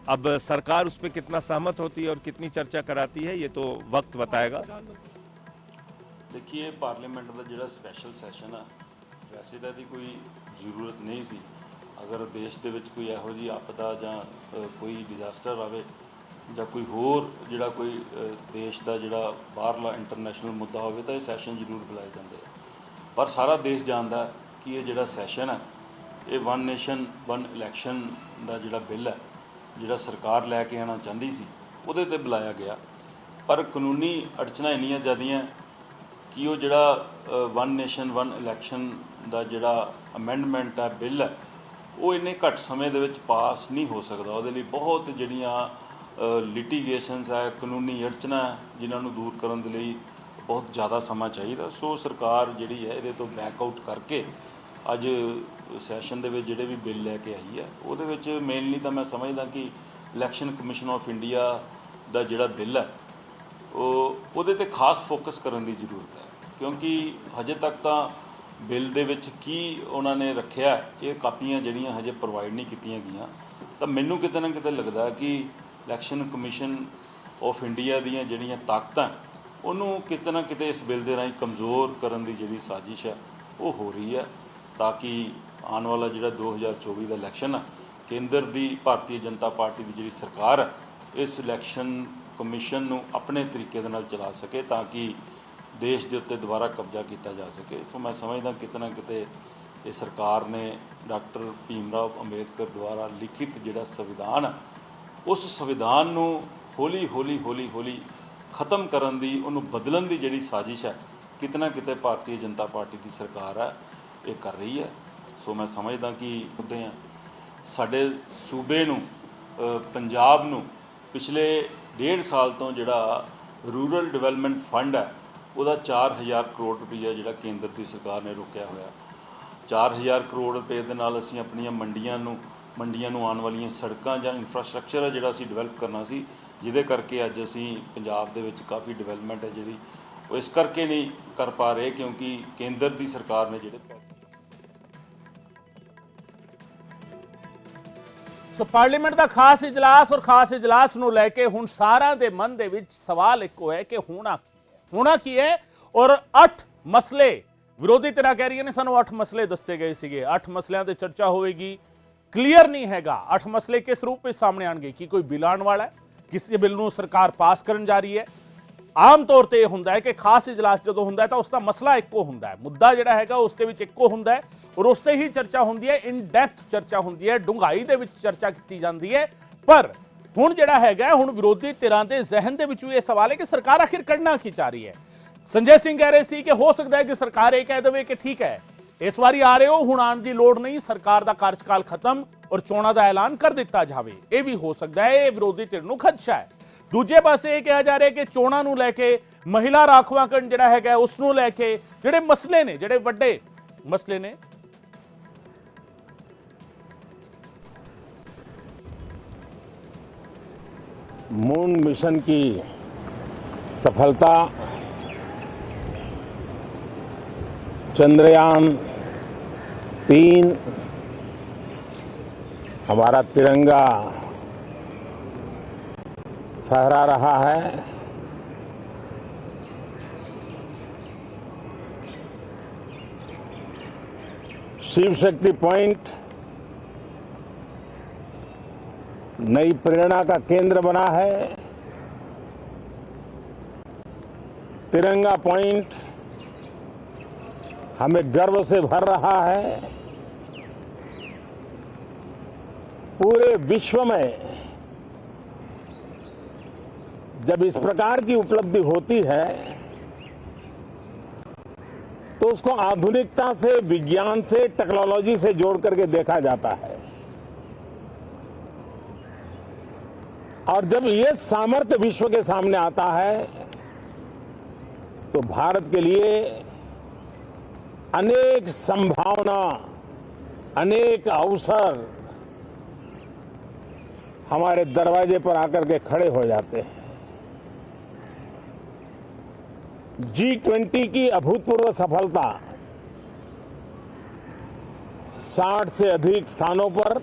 अब सरकार उस पर कितना सहमत होती है और कितनी चर्चा कराती है, ये तो वक्त बताएगा। देखिए, पार्लीमेंट का जो स्पैशल सैशन है, वैसे तो इसकी कोई जरूरत नहीं सी। अगर देश के कोई यहो जी आपदा जां कोई डिजास्टर आवे जां कोई होर जिहड़ा कोई देश का जिहड़ा बाहरला इंटरनेशनल मुद्दा होवे तो ये सैशन जरूर बुलाए जाते हैं। पर सारा देश जानता है कि ये जिहड़ा सैशन है, ये 1 नेशन 1 इलैक्शन का जिहड़ा बिल है, जिहड़ा सरकार लैके आना चाहती सी, उहदे ते बुलाया गया। पर कानूनी अड़चना इन्नियां ज़्यादियां कि वो जिहड़ा 1 नेशन 1 इलैक्शन का जिहड़ा अमेंडमेंट है, बिल है, वो इन्ने घट समय दे विच पास नहीं हो सकता। उहदे लई बहुत जिहड़ियां लिटिगेशनस है, कानूनी अड़चना है, जिन्होंने दूर करने के लिए बहुत ज़्यादा समा चाहिए। सो सरकार जिहड़ी है इहदे तो बैकआउट करके अज सैशन दे विच जिहड़े भी बिल लैके आई है, उहदे विच मेनली तो मैं समझदा कि इलैक्शन कमीशन ऑफ इंडिया का जिहड़ा बिल है उहदे ते खास फोकस करने की जरूरत है। क्योंकि हजे तक तो बिल दे विच की उन्होंने रखिया, ये कापियां जिहड़ियां हजे प्रोवाइड नहीं कीतियां गईयां। तो मैनूं किते ना किते लगदा कि इलैक्शन कमीशन ऑफ इंडिया दीयां जिहड़ियां ताकतां उन्होंने किते ना किते इस बिल दे राहीं कमज़ोर करने की जिहड़ी साजिश है वो हो रही है, ताकि आने वाला जिहड़ा 2024 का इलैक्शन है, केंद्र की भारतीय जनता पार्टी की जिहड़ी सरकार है, इस इलैक्शन ਕਮਿਸ਼ਨ ਨੂੰ ਆਪਣੇ ਤਰੀਕੇ ਦੇ ਨਾਲ ਚਲਾ ਸਕੇ ਤਾਂ ਕਿ ਦੇਸ਼ ਦੇ ਉੱਤੇ ਦੁਬਾਰਾ ਕਬਜ਼ਾ ਕੀਤਾ ਜਾ ਸਕੇ। ਸੋ ਮੈਂ ਸਮਝਦਾ ਕਿਤੇ ਨਾ ਕਿਤੇ ਇਹ ਸਰਕਾਰ ਨੇ ਡਾਕਟਰ ਭੀਮਰਾਓ ਅੰਬੇਦਕਰ ਦੁਆਰਾ ਲਿਖਿਤ ਜਿਹੜਾ ਸੰਵਿਧਾਨ ਉਸ ਸੰਵਿਧਾਨ ਨੂੰ ਹੌਲੀ ਹੌਲੀ ਖਤਮ ਕਰਨ ਦੀ ਉਹਨੂੰ ਬਦਲਣ ਦੀ ਜਿਹੜੀ ਸਾਜ਼ਿਸ਼ ਹੈ ਕਿਤੇ ਨਾ ਕਿਤੇ ਭਾਰਤੀ ਜਨਤਾ ਪਾਰਟੀ ਦੀ ਸਰਕਾਰ ਹੈ ਇਹ ਕਰ ਰਹੀ ਹੈ। ਸੋ ਮੈਂ ਸਮਝਦਾ ਕਿ ਮੁੱਦੇ ਆ ਸਾਡੇ ਸੂਬੇ ਨੂੰ ਪੰਜਾਬ ਨੂੰ ਪਿਛਲੇ 1.5 ਸਾਲ ਤੋਂ ਜਿਹੜਾ ਰੂਰਲ ਡਿਵੈਲਪਮੈਂਟ ਫੰਡ ਹੈ ਉਹਦਾ 4000 ਕਰੋੜ ਰੁਪਈਆ ਜਿਹੜਾ ਕੇਂਦਰ ਦੀ ਸਰਕਾਰ ਨੇ ਰੋਕਿਆ ਹੋਇਆ। 4000 ਕਰੋੜ ਰੁਪਏ ਦੇ ਨਾਲ ਅਸੀਂ ਆਪਣੀਆਂ ਮੰਡੀਆਂ ਨੂੰ ਆਉਣ ਵਾਲੀਆਂ ਸੜਕਾਂ ਜਾਂ ਇਨਫਰਾਸਟ੍ਰਕਚਰ ਹੈ ਜਿਹੜਾ ਅਸੀਂ ਡਿਵੈਲਪ ਕਰਨਾ ਸੀ, ਜਿਹਦੇ ਕਰਕੇ ਅੱਜ ਅਸੀਂ ਪੰਜਾਬ ਦੇ ਵਿੱਚ ਕਾਫੀ ਡਿਵੈਲਪਮੈਂਟ ਹੈ ਜਿਹੜੀ ਉਹ ਇਸ ਕਰਕੇ ਨਹੀਂ ਕਰ ਪਾ ਰਹੇ ਕਿਉਂਕਿ ਕੇਂਦਰ ਦੀ ਸਰਕਾਰ ਨੇ ਜਿਹੜੇ ਪੈਸੇ। ਸੋ ਪਾਰਲੀਮੈਂਟ ਦਾ ਖਾਸ ਇਜਲਾਸ ਔਰ ਖਾਸ ਇਜਲਾਸ ਨੂੰ ਲੈ ਕੇ ਹੁਣ ਸਾਰਿਆਂ ਦੇ ਮਨ ਦੇ ਵਿੱਚ ਸਵਾਲ ਇੱਕੋ ਹੈ ਕਿ ਹੋਣਾ ਕੀ ਹੈ। ਔਰ 8 ਮਸਲੇ ਵਿਰੋਧੀ ਧਿਰਾਂ ਕਹਿ ਰਹੀਆਂ ਨੇ ਸਾਨੂੰ 8 ਮਸਲੇ ਦੱਸੇ ਗਏ ਸੀਗੇ, 8 ਮਸਲਿਆਂ ਤੇ ਚਰਚਾ ਹੋਵੇਗੀ। ਕਲੀਅਰ ਨਹੀਂ ਹੈਗਾ 8 ਮਸਲੇ ਕਿਸ ਰੂਪ ਵਿੱਚ ਸਾਹਮਣੇ ਆਣਗੇ, ਕਿ ਕੋਈ ਬਿੱਲ ਆਉਣ ਵਾਲਾ ਹੈ, ਕਿਸੇ ਬਿੱਲ ਨੂੰ ਸਰਕਾਰ ਪਾਸ ਕਰਨ ਜਾ ਰਹੀ ਹੈ। ਆਮ ਤੌਰ ਤੇ ਇਹ ਹੁੰਦਾ ਹੈ ਕਿ ਖਾਸ ਇਜਲਾਸ ਜਦੋਂ ਹੁੰਦਾ ਹੈ ਤਾਂ ਉਸ ਦਾ ਮਸਲਾ ਇੱਕੋ ਹੁੰਦਾ ਹੈ, ਮੁੱਦਾ ਜਿਹੜਾ ਹੈਗਾ ਉਸ ਦੇ ਵਿੱਚ ਇੱਕੋ ਹੁੰਦਾ ਹੈ ਔਰ ਉਸ ਤੇ ਹੀ ਚਰਚਾ ਹੁੰਦੀ ਹੈ, ਇਨ ਡੈਪਥ ਚਰਚਾ ਹੁੰਦੀ ਹੈ, ਡੂੰਘਾਈ ਦੇ ਵਿੱਚ ਚਰਚਾ ਕੀਤੀ ਜਾਂਦੀ ਹੈ। ਪਰ ਹੁਣ ਜਿਹੜਾ ਹੈਗਾ ਹੁਣ ਵਿਰੋਧੀ ਧਿਰਾਂ ਦੇ ਜ਼ਿਹਨ ਦੇ ਵਿੱਚ ਵੀ ਇਹ ਸਵਾਲ ਹੈ ਕਿ ਸਰਕਾਰ ਆਖਿਰ ਕਰਨਾ ਕੀ ਚਾਹ ਰਹੀ ਹੈ। ਸੰਜੇ ਸਿੰਘ ਕਹਿ ਰਹੇ ਸੀ ਕਿ ਹੋ ਸਕਦਾ ਹੈ ਕਿ ਸਰਕਾਰ ਇਹ ਕਹਿ ਦੇਵੇ ਕਿ ਠੀਕ ਹੈ ਇਸ ਵਾਰੀ ਆ ਰਹੇ ਹੋ, ਹੁਣ ਆਉਣ ਦੀ ਲੋੜ ਨਹੀਂ, ਸਰਕਾਰ ਦਾ ਕਾਰਜਕਾਲ ਖਤਮ ਔਰ ਚੋਣਾਂ ਦਾ ਐਲਾਨ ਕਰ ਦਿੱਤਾ ਜਾਵੇ। ਇਹ ਵੀ ਹੋ ਸਕਦਾ ਹੈ, ਇਹ ਵਿਰੋਧੀ ਧਿਰ ਨੂੰ ਖਦਸ਼ਾ ਹੈ। ਦੂਜੇ ਪਾਸੇ ਇਹ ਕਿਹਾ ਜਾ ਰਿਹਾ ਕਿ ਚੋਣਾਂ ਨੂੰ ਲੈ ਕੇ ਮਹਿਲਾ ਰਾਖਵਾਂਕਰਨ ਜਿਹੜਾ ਹੈਗਾ ਉਸ ਨੂੰ ਲੈ ਕੇ ਜਿਹੜੇ ਮਸਲੇ ਨੇ, ਜਿਹੜੇ ਵੱਡੇ ਮਸਲੇ ਨੇ, मून मिशन की सफलता, चंद्रयान 3, हमारा तिरंगा फहरा रहा है। शिव शक्ति पॉइंट नई प्रेरणा का केंद्र बना है। तिरंगा पॉइंट हमें गर्व से भर रहा है। पूरे विश्व में जब इस प्रकार की उपलब्धि होती है तो उसको आधुनिकता से, विज्ञान से, टेक्नोलॉजी से जोड़ करके देखा जाता है। और जब ये सामर्थ्य विश्व के सामने आता है तो भारत के लिए अनेक संभावना, अनेक अवसर हमारे दरवाजे पर आकर के खड़े हो जाते हैं। G20 की अभूतपूर्व सफलता, 60 से अधिक स्थानों पर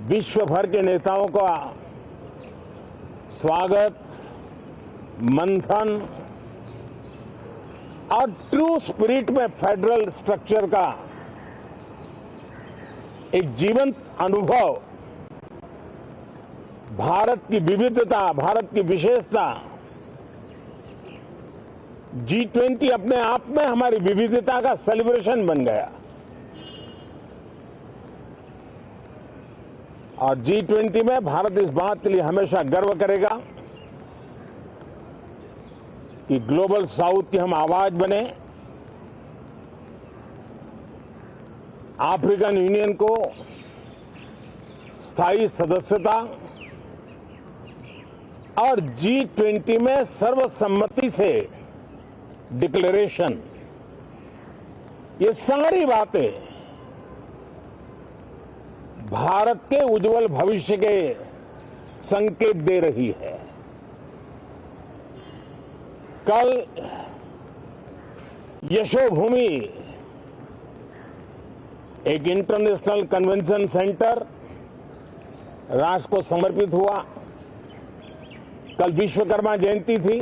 विश्व भर के नेताओं का स्वागत, मंथन और ट्रू स्पिरिट में फेडरल स्ट्रक्चर का एक जीवंत अनुभव, भारत की विविधता, भारत की विशेषता, G20 अपने आप में हमारी विविधता का सेलिब्रेशन बन गया। और G20 में भारत इस बात के लिए हमेशा गर्व करेगा कि ग्लोबल साउथ की हम आवाज बने, अफ्रीकन यूनियन को स्थायी सदस्यता और G20 में सर्वसम्मति से डिक्लेरेशन, ये सारी बातें भारत के उज्जवल भविष्य के संकेत दे रही है। कल यशोभूमि एक इंटरनेशनल कन्वेंशन सेंटर राष्ट्र को समर्पित हुआ। कल विश्वकर्मा जयंती थी।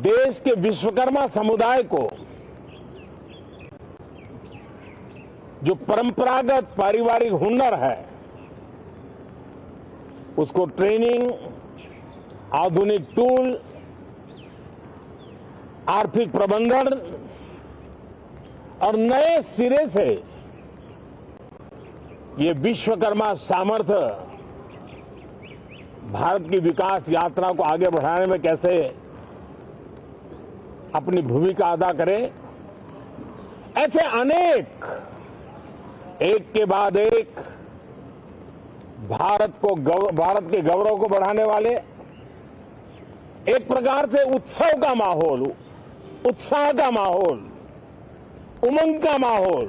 देश के विश्वकर्मा समुदाय को जो परंपरागत पारिवारिक हुनर है उसको ट्रेनिंग, आधुनिक टूल, आर्थिक प्रबंधन और नए सिरे से ये विश्वकर्मा सामर्थ्य भारत की विकास यात्रा को आगे बढ़ाने में कैसे अपनी भूमिका अदा करे, ऐसे अनेक एक के बाद एक भारत के गौरव को बढ़ाने वाले, एक प्रकार से उत्सव का माहौल, उत्साह का माहौल, उमंग का माहौल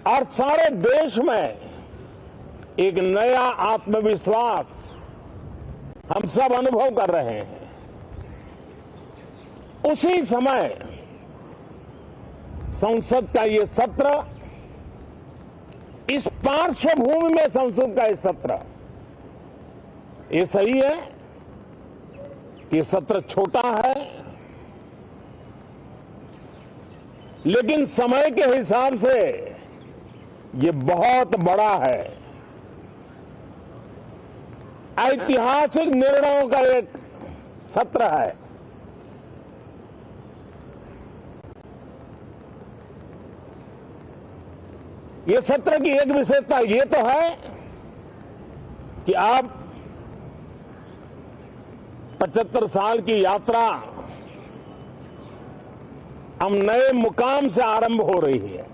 और सारे देश में एक नया आत्मविश्वास हम सब अनुभव कर रहे हैं। उसी समय संसद का ये सत्र, इस पार्श्वभूमि में संसद का ये सत्र, ये सही है कि सत्र छोटा है, लेकिन समय के हिसाब से ये बहुत बड़ा है। ऐतिहासिक निर्णयों का एक सत्र है। ये सत्र की एक विशेषता ये तो है कि अब 75 साल की यात्रा हम नए मुकाम से आरंभ हो रही है।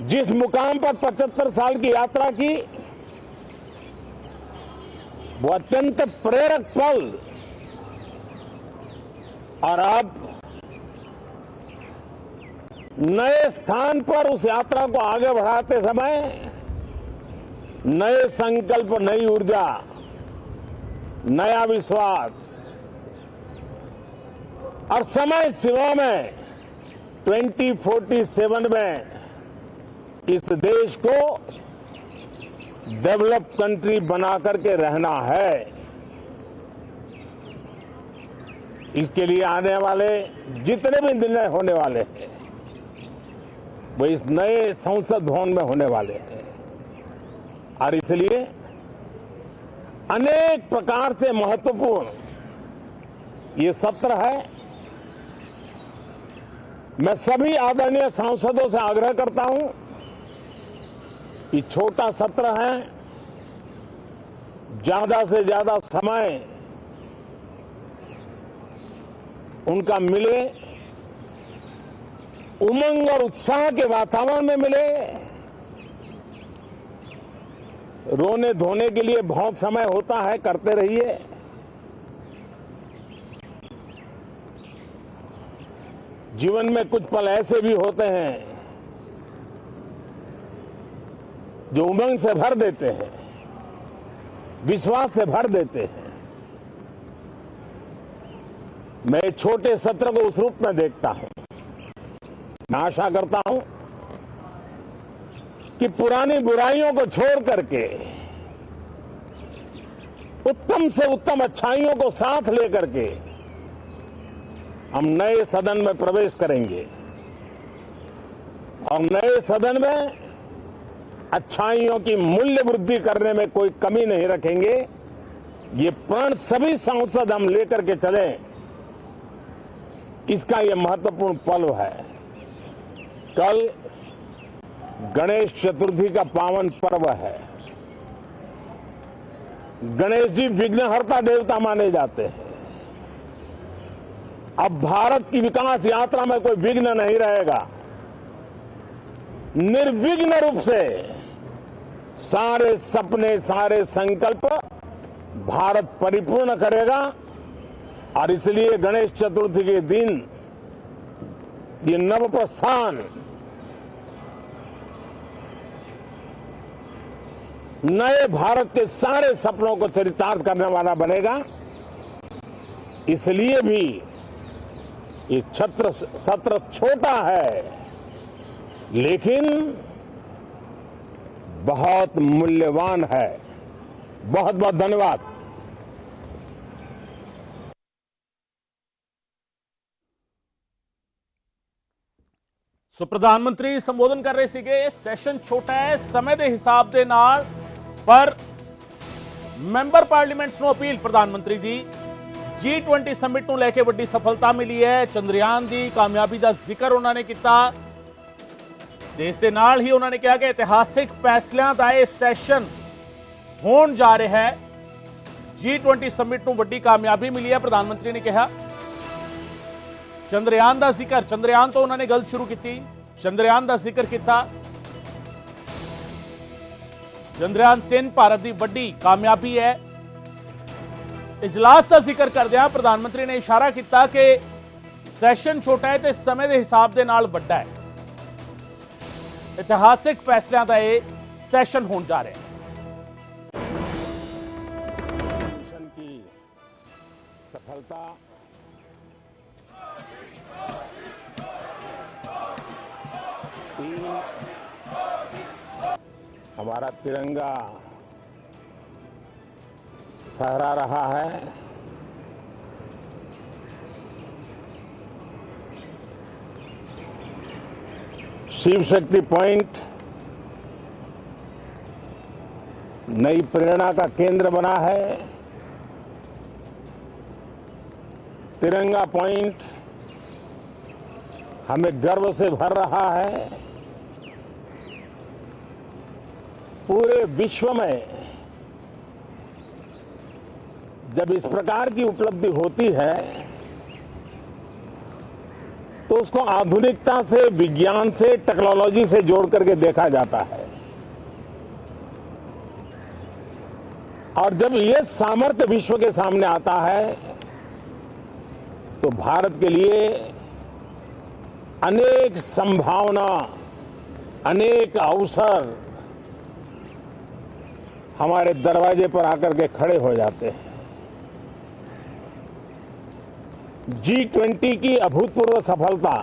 जिस मुकाम पर 75 साल की यात्रा की, वो अत्यंत प्रेरक पल, और अब नए स्थान पर उस यात्रा को आगे बढ़ाते समय नए संकल्प, नई ऊर्जा, नया विश्वास और समय सीमा में 2047 में इस देश को डेवलप कंट्री बना करके रहना है। इसके लिए आने वाले जितने भी निर्णय होने वाले हैं वो इस नए संसद भवन में होने वाले हैं, और इसलिए अनेक प्रकार से महत्वपूर्ण ये सत्र है। मैं सभी आदरणीय सांसदों से आग्रह करता हूं कि छोटा सत्र है, ज्यादा से ज्यादा समय उनका मिले, उमंग और उत्साह के वातावरण में मिले। रोने धोने के लिए बहुत समय होता है, करते रहिए। जीवन में कुछ पल ऐसे भी होते हैं जो उमंग से भर देते हैं, विश्वास से भर देते हैं। मैं छोटे सत्र को उस रूप में देखता हूं। मैं आशा करता हूं कि पुरानी बुराइयों को छोड़ करके उत्तम से उत्तम अच्छाइयों को साथ लेकर के हम नए सदन में प्रवेश करेंगे, और नए सदन में अच्छाइयों की मूल्य वृद्धि करने में कोई कमी नहीं रखेंगे। ये प्रण सभी सांसद हम लेकर के चले, इसका ये महत्वपूर्ण पल है। कल गणेश चतुर्थी का पावन पर्व है। गणेश जी विघ्नहर्ता देवता माने जाते हैं। अब भारत की विकास यात्रा में कोई विघ्न नहीं रहेगा। निर्विघ्न रूप से सारे सपने, सारे संकल्प भारत परिपूर्ण करेगा, और इसलिए गणेश चतुर्थी के दिन ये नव प्रस्थान नए भारत के सारे सपनों को चरितार्थ करने वाला बनेगा। इसलिए भी ये सत्र छोटा है, लेकिन बहुत मूल्यवान है। बहुत बहुत धन्यवाद। ਸੋ ਪ੍ਰਧਾਨ ਮੰਤਰੀ ਸੰਬੋਧਨ ਕਰ ਰਹੇ ਸੀਗੇ। ਸੈਸ਼ਨ ਛੋਟਾ ਹੈ ਸਮੇਂ ਦੇ ਹਿਸਾਬ ਦੇ ਨਾਲ, ਪਰ ਮੈਂਬਰ ਪਾਰਲੀਮੈਂਟਸ ਨੂੰ ਅਪੀਲ ਪ੍ਰਧਾਨ ਮੰਤਰੀ ਦੀ G20 ਸਮਿਟ ਨੂੰ ਲੈ ਕੇ ਵੱਡੀ ਸਫਲਤਾ ਮਿਲੀ ਹੈ। ਚੰਦਰਯਾਨ ਦੀ ਕਾਮਯਾਬੀ ਦਾ ਜ਼ਿਕਰ ਉਹਨਾਂ ਨੇ ਕੀਤਾ। ਦੇਸ਼ ਦੇ ਨਾਲ ਹੀ ਉਹਨਾਂ ਨੇ ਕਿਹਾ ਕਿ ਇਤਿਹਾਸਿਕ ਫੈਸਲਿਆਂ ਦਾ ਇਹ ਸੈਸ਼ਨ ਹੋਣ ਜਾ ਰਿਹਾ ਹੈ। G20 ਸਮਿਟ ਨੂੰ ਵੱਡੀ ਕਾਮਯਾਬੀ ਮਿਲੀ ਹੈ। ਪ੍ਰਧਾਨ ਮੰਤਰੀ ਨੇ ਕਿਹਾ ਚੰਦਰਯਾਨ ਦਾ ਜ਼ਿਕਰ, ਚੰਦਰਯਾਨ ਤੋਂ ਉਹਨਾਂ ਨੇ ਗੱਲ ਸ਼ੁਰੂ ਕੀਤੀ, ਚੰਦਰਯਾਨ ਦਾ ਜ਼ਿਕਰ ਕੀਤਾ। ਚੰਦਰਯਾਨ 3 ਭਾਰਤ ਦੀ ਵੱਡੀ ਕਾਮਯਾਬੀ ਹੈ। ਇਜਲਾਸ ਦਾ ਜ਼ਿਕਰ ਕਰਦਿਆਂ ਪ੍ਰਧਾਨ ਮੰਤਰੀ ਨੇ ਇਸ਼ਾਰਾ ਕੀਤਾ ਕਿ ਸੈਸ਼ਨ ਛੋਟਾ ਹੈ ਤੇ ਸਮੇਂ ਦੇ ਹਿਸਾਬ ਦੇ ਨਾਲ ਵੱਡਾ ਹੈ। ਇਤਿਹਾਸਿਕ ਫੈਸਲਿਆਂ ਦਾ ਇਹ ਸੈਸ਼ਨ ਹੋਣ ਜਾ ਰਿਹਾ ਹੈ। मिशन की सफलता हमारा तिरंगा फहरा रहा है। शिव शक्ति पॉइंट नई प्रेरणा का केंद्र बना है। तिरंगा पॉइंट हमें गर्व से भर रहा है। पूरे विश्व में जब इस प्रकार की उपलब्धि होती है तो उसको आधुनिकता से, विज्ञान से, टेक्नोलॉजी से जोड़ करके देखा जाता है। और जब ये सामर्थ्य विश्व के सामने आता है तो भारत के लिए अनेक संभावना, अनेक अवसर हमारे दरवाजे पर आकर के खड़े हो जाते हैं। G20 की अभूतपूर्व सफलता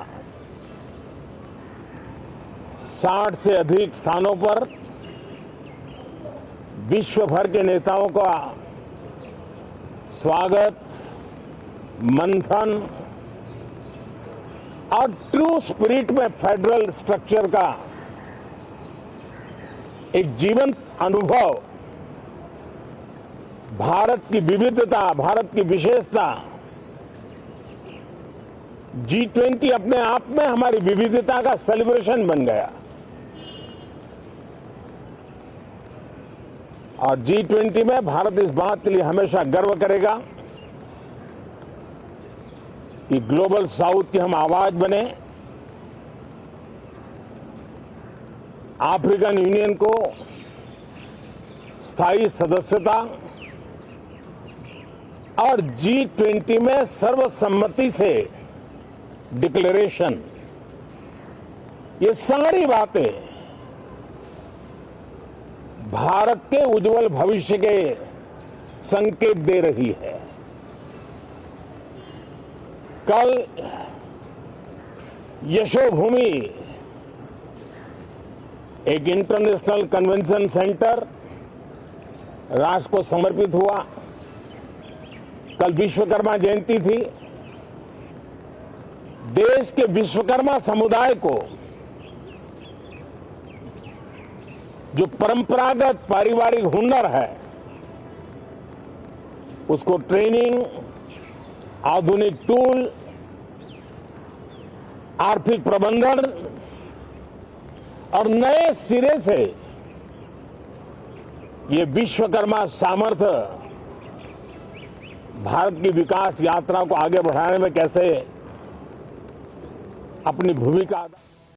60 से अधिक स्थानों पर विश्व भर के नेताओं का स्वागत, मंथन और ट्रू स्पिरिट में फेडरल स्ट्रक्चर का एक जीवंत अनुभव, भारत की विविधता, भारत की विशेषता। G20 अपने आप में हमारी विविधता का सेलिब्रेशन बन गया। और G20 में भारत इस बात के लिए हमेशा गर्व करेगा कि ग्लोबल साउथ की हम आवाज बने। अफ्रीकन यूनियन को स्थायी सदस्यता और G20 में सर्वसम्मति से डिक्लेरेशन, ये सारी बातें भारत के उज्जवल भविष्य के संकेत दे रही है। कल यशोभूमि एक इंटरनेशनल कन्वेंशन सेंटर राष्ट्र को समर्पित हुआ। कल विश्वकर्मा जयंती थी। देश के विश्वकर्मा समुदाय को जो परंपरागत पारिवारिक हुनर है उसको ट्रेनिंग, आधुनिक टूल, आर्थिक प्रबंधन और नए सिरे से ये विश्वकर्मा सामर्थ्य भारत की विकास यात्रा को आगे बढ़ाने में कैसे अपनी भूमिका